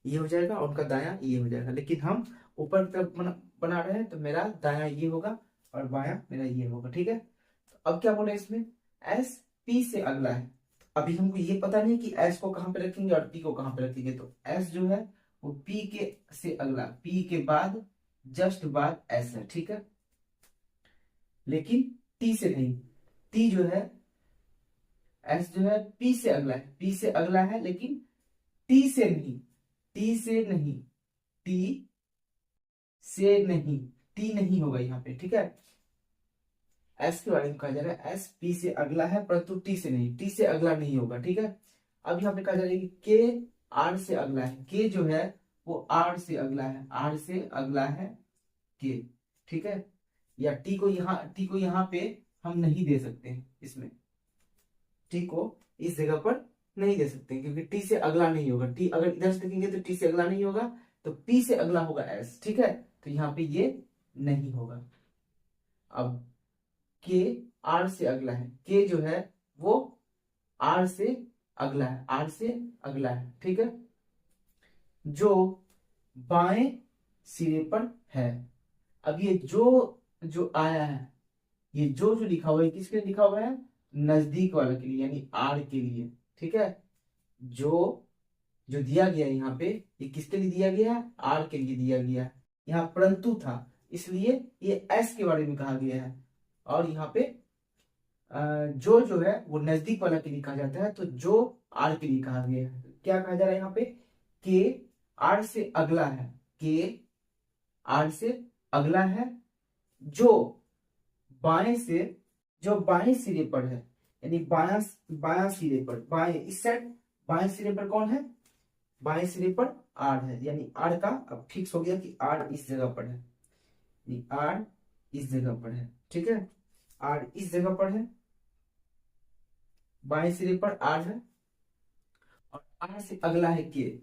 ये हो जाएगा और उनका दायां ये हो जाएगा। लेकिन हम ऊपर की तरफ बना रहे हैं, तो मेरा दायां ये होगा और बायां मेरा ये होगा, ठीक है। तो अब क्या बोले इसमें, एस पी से अगला है। अभी हमको ये पता नहीं कि एस को कहां पे रखेंगे और पी को कहां पे रखेंगे, तो एस जो है वो पी के से अगला, पी के बाद जस्ट बाद एस है, ठीक है। लेकिन टी से नहीं, टी जो है, एस जो है पी से अगला है, पी से अगला है, लेकिन टी से नहीं, टी से नहीं, टी से नहीं, टी नहीं होगा यहाँ पे, ठीक है। एस के बारे में कहा जा रहा है, एस पी से अगला है परंतु टी से नहीं, टी से अगला नहीं होगा, ठीक है। अब यहाँ पे कहा जा रहा है कि के आर से अगला है, के जो है वो आर से अगला है, आर से अगला है के, ठीक है। या टी को यहाँ पे हम नहीं दे सकते हैं, इसमें टी को इस जगह पर नहीं दे सकते क्योंकि टी से अगला नहीं होगा। टी अगर इधर से देखेंगे तो टी से अगला नहीं होगा, तो पी से अगला होगा एस, ठीक है। तो यहाँ पे ये नहीं होगा। अब के आर से अगला है, के जो है वो आर से अगला है, आर से अगला है, ठीक है। जो बाएं सिरे पर है। अब ये जो आया है, ये जो लिखा हुआ है किसके लिए लिखा हुआ है, नजदीक वाले के लिए, यानी आर के लिए, ठीक है। जो जो दिया गया यहाँ पे, ये किसके लिए दिया गया है, आर के लिए दिया गया है। यहाँ परंतु था, इसलिए ये एस के बारे में कहा गया है। और यहाँ पे जो है वो नजदीक वाला के लिए कहा जाता है, तो जो आर के लिए कहा गया है। क्या कहा जा रहा है यहाँ पे, के आर से अगला है, के आर से अगला है, जो बाएं सिरे पर है, यानी बायां सिरे पर, बाएं इस साइड बाएं सिरे पर कौन है, बाएं सिरे पर आर है, यानी आर का अब फिक्स हो गया कि आर इस जगह पर है, यानी आर इस जगह पर है, ठीक है। आर इस जगह पर है, बाएं सिरे पर आर है, और आर से अगला है के,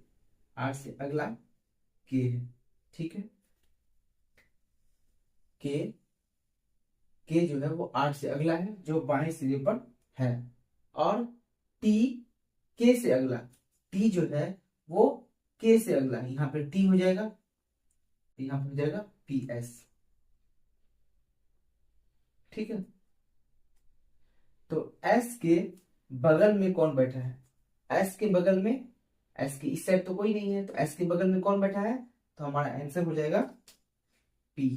आर से अगला के है, ठीक है। के जो है वो आर से अगला है, जो बाएं सिरे पर है। और टी के से अगला, टी जो है वो के से अगला है, यहाँ पे टी हो जाएगा, यहाँ पे हो जाएगा पी एस, ठीक है। तो एस के बगल में कौन बैठा है, एस के बगल में, एस के इस साइड तो कोई नहीं है, तो एस के बगल में कौन बैठा है, तो हमारा आंसर हो जाएगा पी।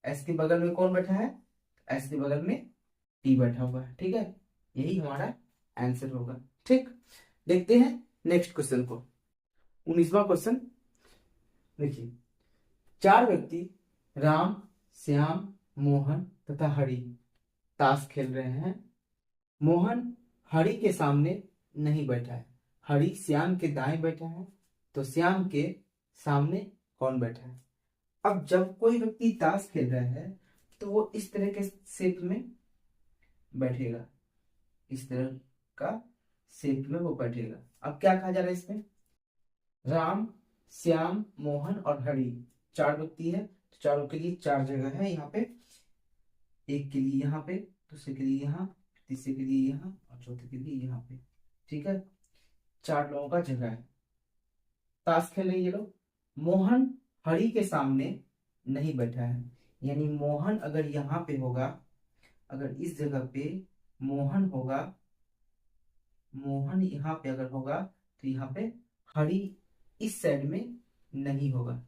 एस के बगल में कौन बैठा है, एस के बगल में टी बैठा हुआ है, ठीक है। यही हमारा आंसर होगा, ठीक। देखते हैं नेक्स्ट क्वेश्चन को। 19वां क्वेश्चन देखिए, 4 व्यक्ति राम, श्याम, मोहन तथा हरि ताश खेल रहे हैं। मोहन हरि के सामने नहीं बैठा है, हरि श्याम के दाएं बैठा है, तो श्याम के सामने कौन बैठा है? अब जब कोई व्यक्ति ताश खेल रहा है तो वो इस तरह के शेप में बैठेगा, इस तरह का शेप में वो बैठेगा। अब क्या कहा जा रहा है इसमें? राम, श्याम, मोहन और हरि 4 व्यक्ति है, तो चारों के लिए 4 जगह है यहाँ पे। एक के लिए यहाँ पे, दूसरे के लिए यहाँ, तीसरे के लिए यहाँ और चौथे के लिए यहाँ पे। ठीक है, 4 लोगों का जगह है। ताश खेल रहे ये लोग। मोहन हरि के सामने नहीं बैठा है, यानी मोहन अगर यहाँ पे होगा, अगर इस जगह पे मोहन होगा, मोहन यहाँ पे अगर होगा तो यहाँ पे हरि इस साइड में नहीं होगा,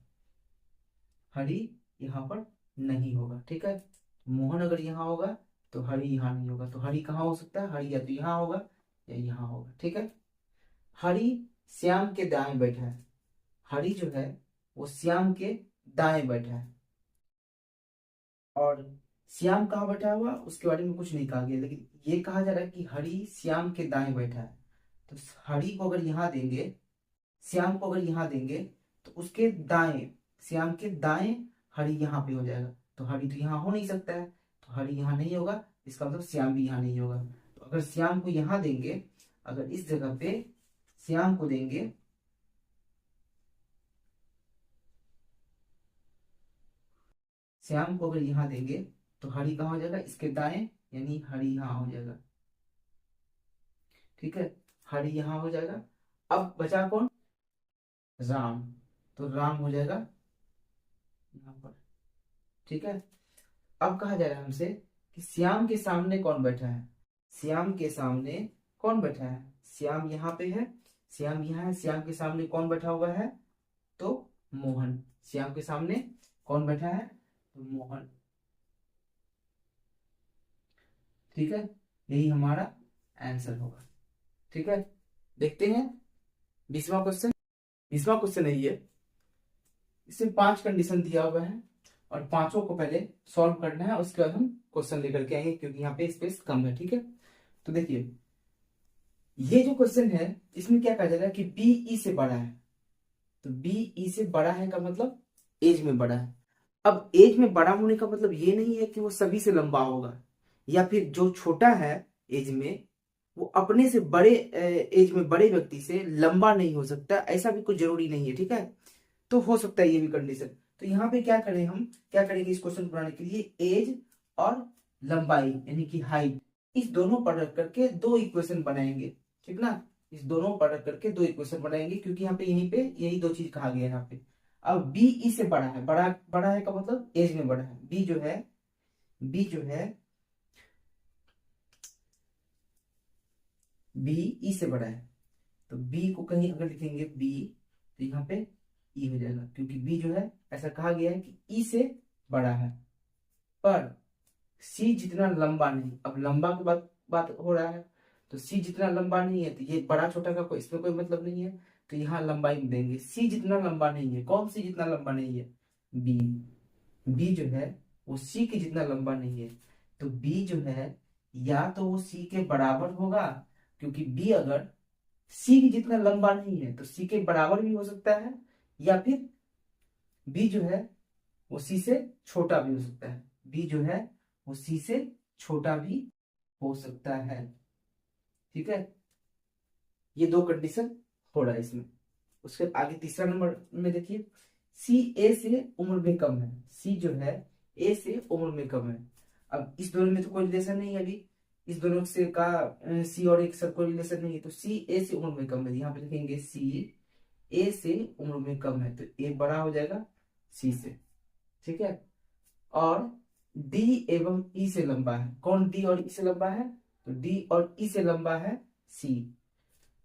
हरि यहाँ पर नहीं होगा। ठीक है, मोहन अगर यहाँ होगा तो हरि यहाँ नहीं होगा, तो हरि कहाँ हो सकता है? हरि या तो यहाँ होगा या यहाँ होगा। ठीक है, हरि श्याम के दाएं बैठा है, हरि जो है वो श्याम के दाएं बैठा है, और श्याम कहाँ बैठा हुआ उसके बारे में कुछ नहीं कहा गया, लेकिन ये कहा जा रहा है कि हरि श्याम के दाएं बैठा है। तो हरि को अगर यहाँ देंगे, श्याम को अगर यहाँ देंगे तो उसके दाएं, श्याम के दाएं हरि यहाँ पे हो जाएगा, तो हरि तो यहाँ हो नहीं सकता है, तो हरि यहाँ नहीं होगा, इसका मतलब श्याम भी यहाँ नहीं होगा। तो अगर श्याम को यहाँ देंगे, अगर इस जगह पे श्याम को देंगे, श्याम को अगर यहाँ देंगे तो हरि कहाँ हो जाएगा? इसके दाएं, यानी हरि यहाँ हो जाएगा। ठीक है, हरि यहाँ हो जाएगा। अब बचा कौन? राम, तो राम हो जाएगा यहाँ पर। ठीक है, अब कहा जा रहा है हमसे कि श्याम के सामने कौन बैठा है? श्याम के सामने कौन बैठा है? श्याम यहाँ पे है, श्याम यहाँ है, श्याम के सामने कौन बैठा हुआ है? तो मोहन। श्याम के सामने कौन बैठा है? तो मोहन। ठीक है, यही हमारा आंसर होगा। ठीक है, देखते हैं 20वां क्वेश्चन। 20वां क्वेश्चन है ये, इसमें 5 कंडीशन दिया हुआ है और 5 को पहले सॉल्व करना है, उसके बाद हम क्वेश्चन लेकर के आएंगे, क्योंकि यहाँ पे स्पेस कम है। ठीक है, तो देखिए ये जो क्वेश्चन है इसमें क्या कहा जा रहा है कि बी ई से बड़ा है, तो बी ई से बड़ा है का मतलब एज में बड़ा है। अब एज में बड़ा होने का मतलब ये नहीं है कि वो सभी से लंबा होगा, या फिर जो छोटा है एज में वो अपने से बड़े एज में बड़े व्यक्ति से लंबा नहीं हो सकता, ऐसा भी कुछ जरूरी नहीं है। ठीक है, तो हो सकता है ये भी कंडीशन। तो यहाँ पे क्या करें, हम क्या करेंगे इस क्वेश्चन को बनाने के लिए, एज और लंबाई यानी कि हाइट, इस दोनों पर रख करके 2 इक्वेशन बनाएंगे। ठीक ना, इस दोनों पर रख करके 2 इक्वेशन बनाएंगे, क्योंकि यहाँ पे यहीं पे यही 2 चीज कहा गया है यहाँ पे। अब बी ई से बड़ा है, बड़ा है का मतलब एज में बड़ा है। बी जो है बी ई से बड़ा है, तो बी को कहीं अगर लिखेंगे बी तो यहाँ पे ई हो जाएगा, क्योंकि बी जो है ऐसा कहा गया है कि ई से बड़ा है, पर सी जितना लंबा नहीं। अब लंबा की बात हो रहा है, तो सी जितना लंबा नहीं है तो ये बड़ा छोटा का इसमें कोई मतलब नहीं है, तो यहाँ लंबाई में देंगे सी जितना लंबा नहीं है। कौन सी जितना लंबा नहीं है? बी। बी जो है वो सी के जितना लंबा नहीं है, तो बी जो है या तो वो सी के बराबर होगा, क्योंकि बी अगर सी के जितना लंबा नहीं है तो सी के बराबर भी हो सकता है, या फिर बी जो है वो सी से छोटा भी हो सकता है। बी जो है वो सी से छोटा भी हो सकता है। ठीक है, ये 2 कंडीशन हो रहा है इसमें। उसके आगे तीसरा नंबर में देखिए, सी ए से उम्र में कम है। सी जो है ए से उम्र में कम है। अब इस दोनों में तो कोई रिलेशन नहीं है, अभी इस दोनों से का सी और एक साथ कोई रिलेशन नहीं है, तो सी ए से उम्र में कम है, यहाँ पे लिखेंगे सी ए से उम्र में कम है, तो ए बड़ा हो जाएगा सी से। ठीक है, और डी एवं ई से लंबा है। कौन डी और ई से लंबा है? तो डी और ई से लंबा है सी।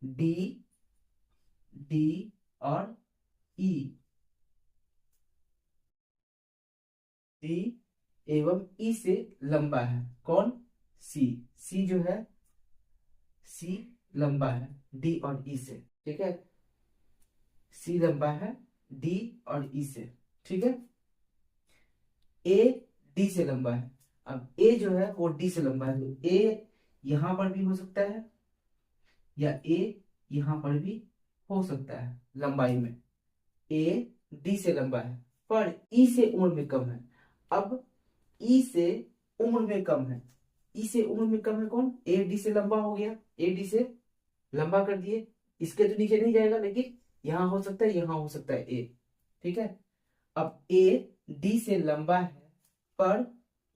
डी और ई, डी एवं ई से लंबा है कौन? सी। सी जो है सी लंबा है डी और ई से। ठीक है, सी लंबा है डी और ई से, ठीक है। ए डी से लंबा है, अब ए जो है वो डी से लंबा है, तो ए यहां पर भी हो सकता है या ए यहां पर भी हो सकता है लंबाई में। ए डी से लंबा है पर ई से उम्र में कम है। अब ई से उम्र में कम है, ई से उम्र में कम है कौन, ए डी से लंबा हो गया, ए डी से लंबा कर दिए, इसके तो नीचे नहीं जाएगा, लेकिन यहां हो सकता है, यहां हो सकता है ए, ठीक है। अब ए डी से लंबा है पर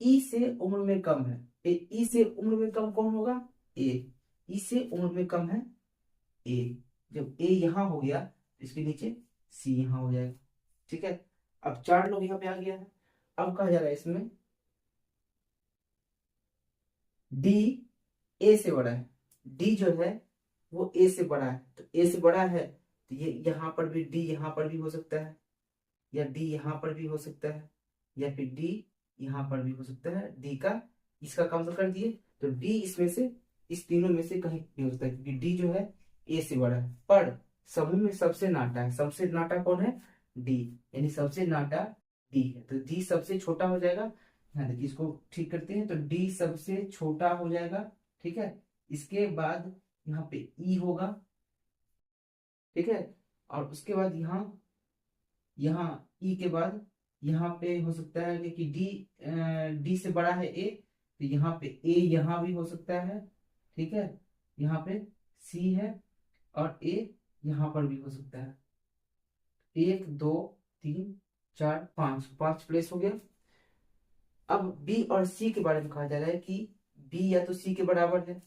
ई से उम्र में कम है, ई से उम्र में कम कौन होगा, ए, ई से उम्र में कम है ए। जब ए यहां हो गया तो इसके नीचे सी यहां हो जाएगा, ठीक है। अब चार लोग यहाँ पे आ गया है। अब कहा जा रहा है इसमें डी ए से बड़ा है, डी जो है वो ए से बड़ा है, तो ए से बड़ा है तो ये यहाँ पर भी डी यहाँ पर भी हो सकता है, या डी यहाँ पर भी हो सकता है, या फिर डी यहाँ पर भी हो सकता है। डी का इसका काउंटर कर दिए तो डी इसमें से, इस तीनों में से कहीं भी हो सकता है, क्योंकि डी जो है ए से बड़ा है, पर समूह में सबसे नाटा है, सबसे नाटा कौन है, डी, यानी सबसे नाटा डी है, तो डी सबसे छोटा हो जाएगा। हाँ देखिए, इसको ठीक करते हैं तो डी सबसे छोटा हो जाएगा, ठीक है। इसके बाद यहाँ पे ई होगा, ठीक है, और उसके बाद यहाँ ई के बाद यहाँ पे हो सकता है कि डी, डी से बड़ा है ए, तो यहाँ पे ए यहाँ भी हो सकता है, ठीक है। यहाँ पे सी है और ए यहाँ पर भी हो सकता है। एक दो तीन चार पांच, पांच प्लेस हो गया। अब बी और सी के बारे में कहा जा रहा है कि बी या तो सी के बराबर है,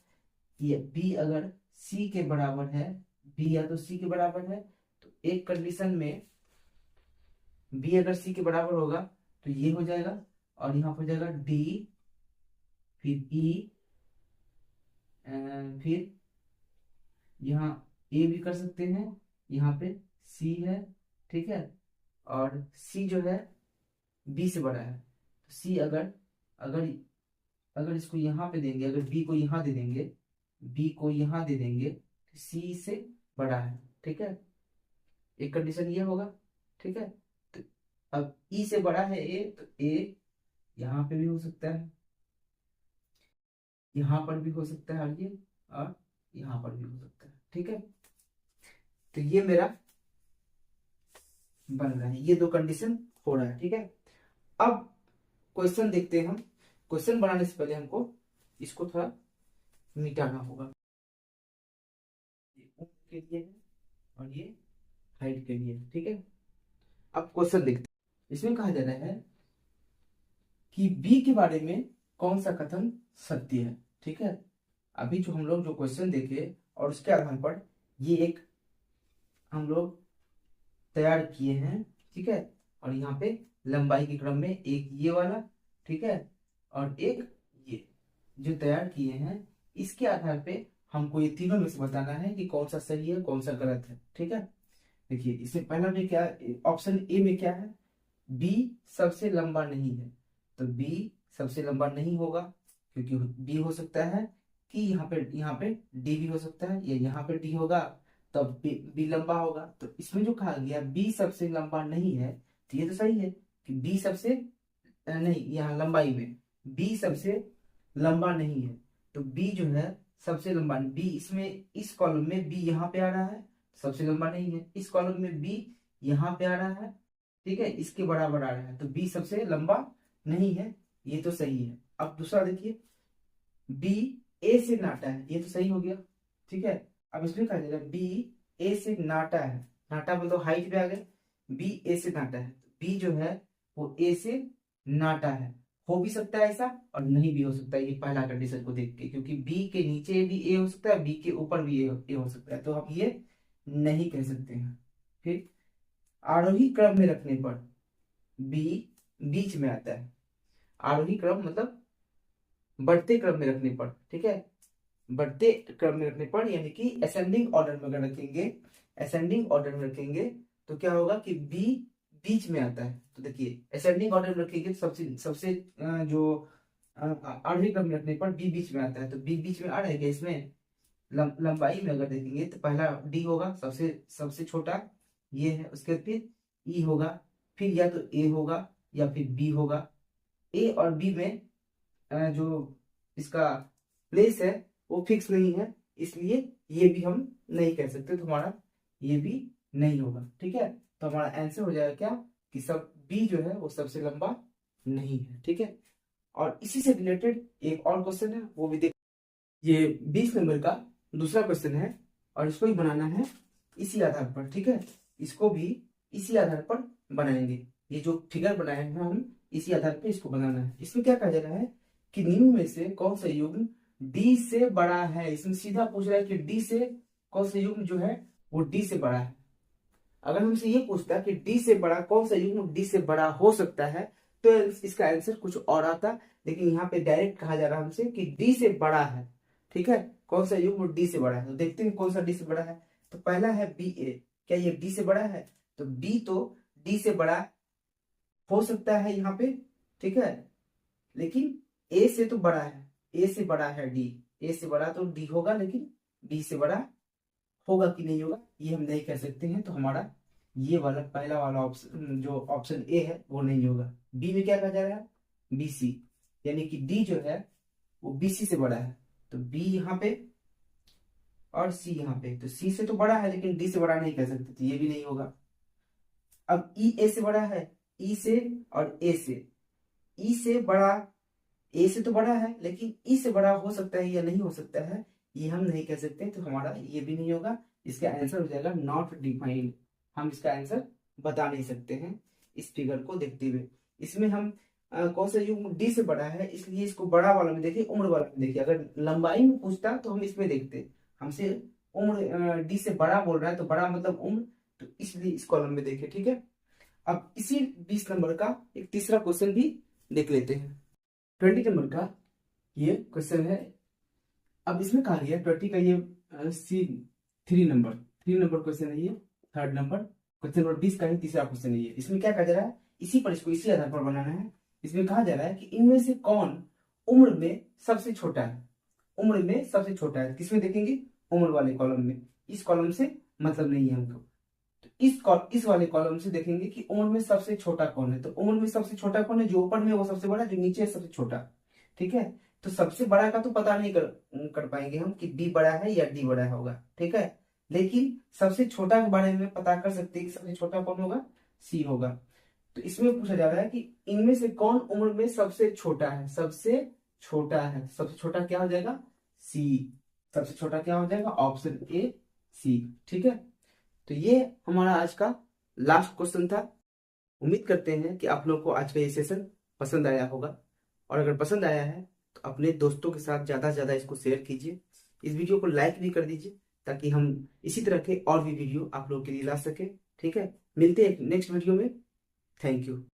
ये बी अगर सी के बराबर है, बी या तो सी के बराबर है, तो एक कंडीशन में बी अगर सी के बराबर होगा तो ये हो जाएगा, और यहाँ पर हो जाएगा डी, फिर ई, फिर यहाँ ए भी कर सकते हैं, यहाँ पे सी है, ठीक है। और सी जो है बी से बड़ा है, तो सी अगर अगर अगर इसको यहाँ पे देंगे, अगर बी को यहाँ दे देंगे, बी को यहाँ दे देंगे तो सी से बड़ा है, ठीक है। एक कंडीशन ये होगा, ठीक है। तो अब ई से बड़ा है ए, तो ए यहाँ पे भी हो सकता है, यहाँ पर भी हो सकता है, और यहाँ पर भी हो सकता है, ठीक है। तो ये मेरा बन रहा है, ये दो कंडीशन हो रहा है, ठीक है। अब क्वेश्चन देखते हैं हम। क्वेश्चन बनाने से पहले हमको इसको थोड़ा मिटाना होगा। ये उम्र के लिए है और ये हाइट के लिए है, ठीक है। अब क्वेश्चन देखते हैं। इसमें कहा जा रहा है कि बी के बारे में कौन सा कथन सत्य है, ठीक है। अभी जो हम लोग जो क्वेश्चन देखे और उसके आधार पर ये एक हम लोग तैयार किए हैं, ठीक है। और यहाँ पे लंबाई के क्रम में एक ये वाला, ठीक है, और एक ये जो तैयार किए हैं, इसके आधार पे हमको ये तीनों में से बताना है कि कौन सा सही है कौन सा गलत है, ठीक है। देखिए इसमें पहला में क्या, ऑप्शन ए में क्या है, बी सबसे लंबा नहीं है, तो बी सबसे लंबा नहीं होगा, क्योंकि बी हो सकता है कि यहाँ पे डी भी हो सकता है, या यहाँ पे डी होगा तब बी लंबा होगा। तो इसमें जो कहा गया बी सबसे लंबा नहीं है, तो ये तो सही है कि बी सबसे नहीं, यहाँ लंबाई में बी सबसे लंबा नहीं है, तो बी जो है सबसे लंबा, बी इसमें इस कॉलम में बी यहाँ पे आ रहा है, सबसे लंबा नहीं है। इस कॉलम में बी यहाँ पे आ रहा है, ठीक है, इसके बराबर आ रहा है, तो बी सबसे लंबा नहीं है, ये तो सही है। अब दूसरा देखिए, बी ए से नाटा है, ये तो सही हो गया, ठीक है। अब इसमें कहा जाएगा बी ए से नाटा है, नाटा मतलब हाइट पे आ गए, बी ए से नाटा है, बी जो है वो ए से नाटा है। हो भी सकता है ऐसा और नहीं भी हो सकता है, ये पहला कंडीशन को देख के, क्योंकि बी के नीचे भी ए हो सकता है, बी के ऊपर भी ए हो सकता है, तो हम ये नहीं कह सकते हैं। फिर आरोही क्रम में रखने पर बी बीच में आता है, आरोही क्रम मतलब बढ़ते क्रम में रखने पर, ठीक है, बढ़ते क्रम में रखने पर, यानी कि असेंडिंग ऑर्डर में अगर रखेंगे, असेंडिंग ऑर्डर में रखेंगे तो क्या होगा कि बी बीच में आता है। तो देखिए असेंडिंग ऑर्डर में रखेंगे तो सबसे सबसे जो आरोही क्रम में रखने पर बी बीच में आता है, तो बी बीच में आ रहा है क्या इसमें, लंबाई में अगर देखेंगे तो पहला डी होगा, सबसे सबसे छोटा ये है, उसके बाद फिर ई होगा, फिर या तो ए होगा या फिर बी होगा। ए और बी में जो इसका प्लेस है वो फिक्स नहीं है, इसलिए ये भी हम नहीं कह सकते, तो हमारा ये भी नहीं होगा। ठीक है, तो हमारा आंसर हो जाएगा क्या कि सब बी जो है वो सबसे लंबा नहीं है। ठीक है, और इसी से रिलेटेड एक और क्वेश्चन है, वो भी देख। ये 20 नंबर का दूसरा क्वेश्चन है और इसको भी बनाना है इसी आधार पर। ठीक है, इसको भी इसी आधार पर बनाएंगे। ये जो फिगर बनाए हैं हम इसी आधार पर इसको बनाना है। इसमें क्या कहा जा रहा है कि निम्न में से कौन सा युग्म डी से बड़ा है। इसमें सीधा पूछ रहा है कि डी से कौन सा युग्म जो है वो डी से बड़ा है। अगर हमसे ये पूछता है कि डी से बड़ा कौन सा युग्म डी से बड़ा हो सकता है तो इसका आंसर कुछ और आता, लेकिन यहाँ पे डायरेक्ट कहा जा रहा है हमसे कि डी से बड़ा है। ठीक है, कौन सा युग्म डी से बड़ा है, तो देखते हैं कौन सा डी से बड़ा है। तो पहला है बी ए, क्या ये डी से बड़ा है? तो बी तो डी से बड़ा हो सकता है यहाँ पे। ठीक है, लेकिन ए से तो बड़ा है, ए से बड़ा है डी, ए से बड़ा तो डी होगा, लेकिन बी से बड़ा होगा कि नहीं होगा ये हम नहीं कह सकते हैं। तो हमारा ये वाला पहला वाला ऑप्शन जो ऑप्शन ए है वो नहीं होगा। बी में क्या कहा जा रहा है? बी सी, यानी कि डी जो है वो बी सी से बड़ा है, तो बी यहाँ पे और सी यहाँ पे, तो सी से तो बड़ा है लेकिन डी से बड़ा नहीं कह सकते, तो ये भी नहीं होगा। अब ई ए से बड़ा है, ई से और ए से, ई से बड़ा, ए से तो बड़ा है लेकिन ई से बड़ा हो सकता है या नहीं हो सकता है ये हम नहीं कह सकते, तो हमारा ये भी नहीं होगा। इसका आंसर हो जाएगा नॉट डिफाइंड। हम इसका आंसर बता नहीं सकते हैं इस फिगर को देखते हुए। इसमें हम कौन सा युग्म डी से बड़ा है, इसलिए इसको बड़ा वाला में देखिए, उम्र वाला में देखिए। अगर लंबाई में पूछता तो हम इसमें देखते, हमसे उम्र डी से बड़ा बोल रहा है तो बड़ा मतलब उम्र, तो इसलिए इस कॉलम में देखिए। ठीक है, अब इसी 20 नंबर का एक तीसरा क्वेश्चन भी देख लेते हैं। 20 नंबर का ये क्वेश्चन है। अब इसमें कहा गया 20 का ये सी 3 नंबर क्वेश्चन है ये, थर्ड नंबर क्वेश्चन नंबर 20 का ही तीसरा क्वेश्चन है ये। इसमें क्या कहा जा रहा है, इसी पर इसको इसी आधार पर बनाना है। इसमें कहा जा रहा है कि इनमें से कौन उम्र में सबसे छोटा है। उम्र में सबसे छोटा है किसमें देखेंगे? उम्र वाले कॉलम में। इस कॉलम से मतलब नहीं है हमको, तो इस वाले कॉलम से देखेंगे कि उम्र में सबसे छोटा कौन है। तो उम्र में सबसे छोटा कौन है? जो ऊपर में वो सबसे बड़ा, जो नीचे है सबसे छोटा। ठीक है, तो सबसे बड़ा का तो पता नहीं कर पाएंगे हम कि बी बड़ा है या डी बड़ा होगा। ठीक है, लेकिन सबसे छोटा के बारे में पता कर सकते हैं कि सबसे छोटा कौन होगा? सी होगा। तो इसमें पूछा जा रहा है कि इनमें से कौन उम्र में सबसे छोटा है। सबसे छोटा है, सबसे छोटा क्या हो जाएगा? सी। सबसे छोटा क्या हो जाएगा? ऑप्शन ए सी। ठीक है, तो ये हमारा आज का लास्ट क्वेश्चन था। उम्मीद करते हैं कि आप लोग को आज का ये सेशन पसंद आया होगा, और अगर पसंद आया है तो अपने दोस्तों के साथ ज़्यादा से ज़्यादा इसको शेयर कीजिए। इस वीडियो को लाइक भी कर दीजिए ताकि हम इसी तरह के और भी वीडियो आप लोगों के लिए ला सकें। ठीक है, मिलते हैं नेक्स्ट वीडियो में। Thank you.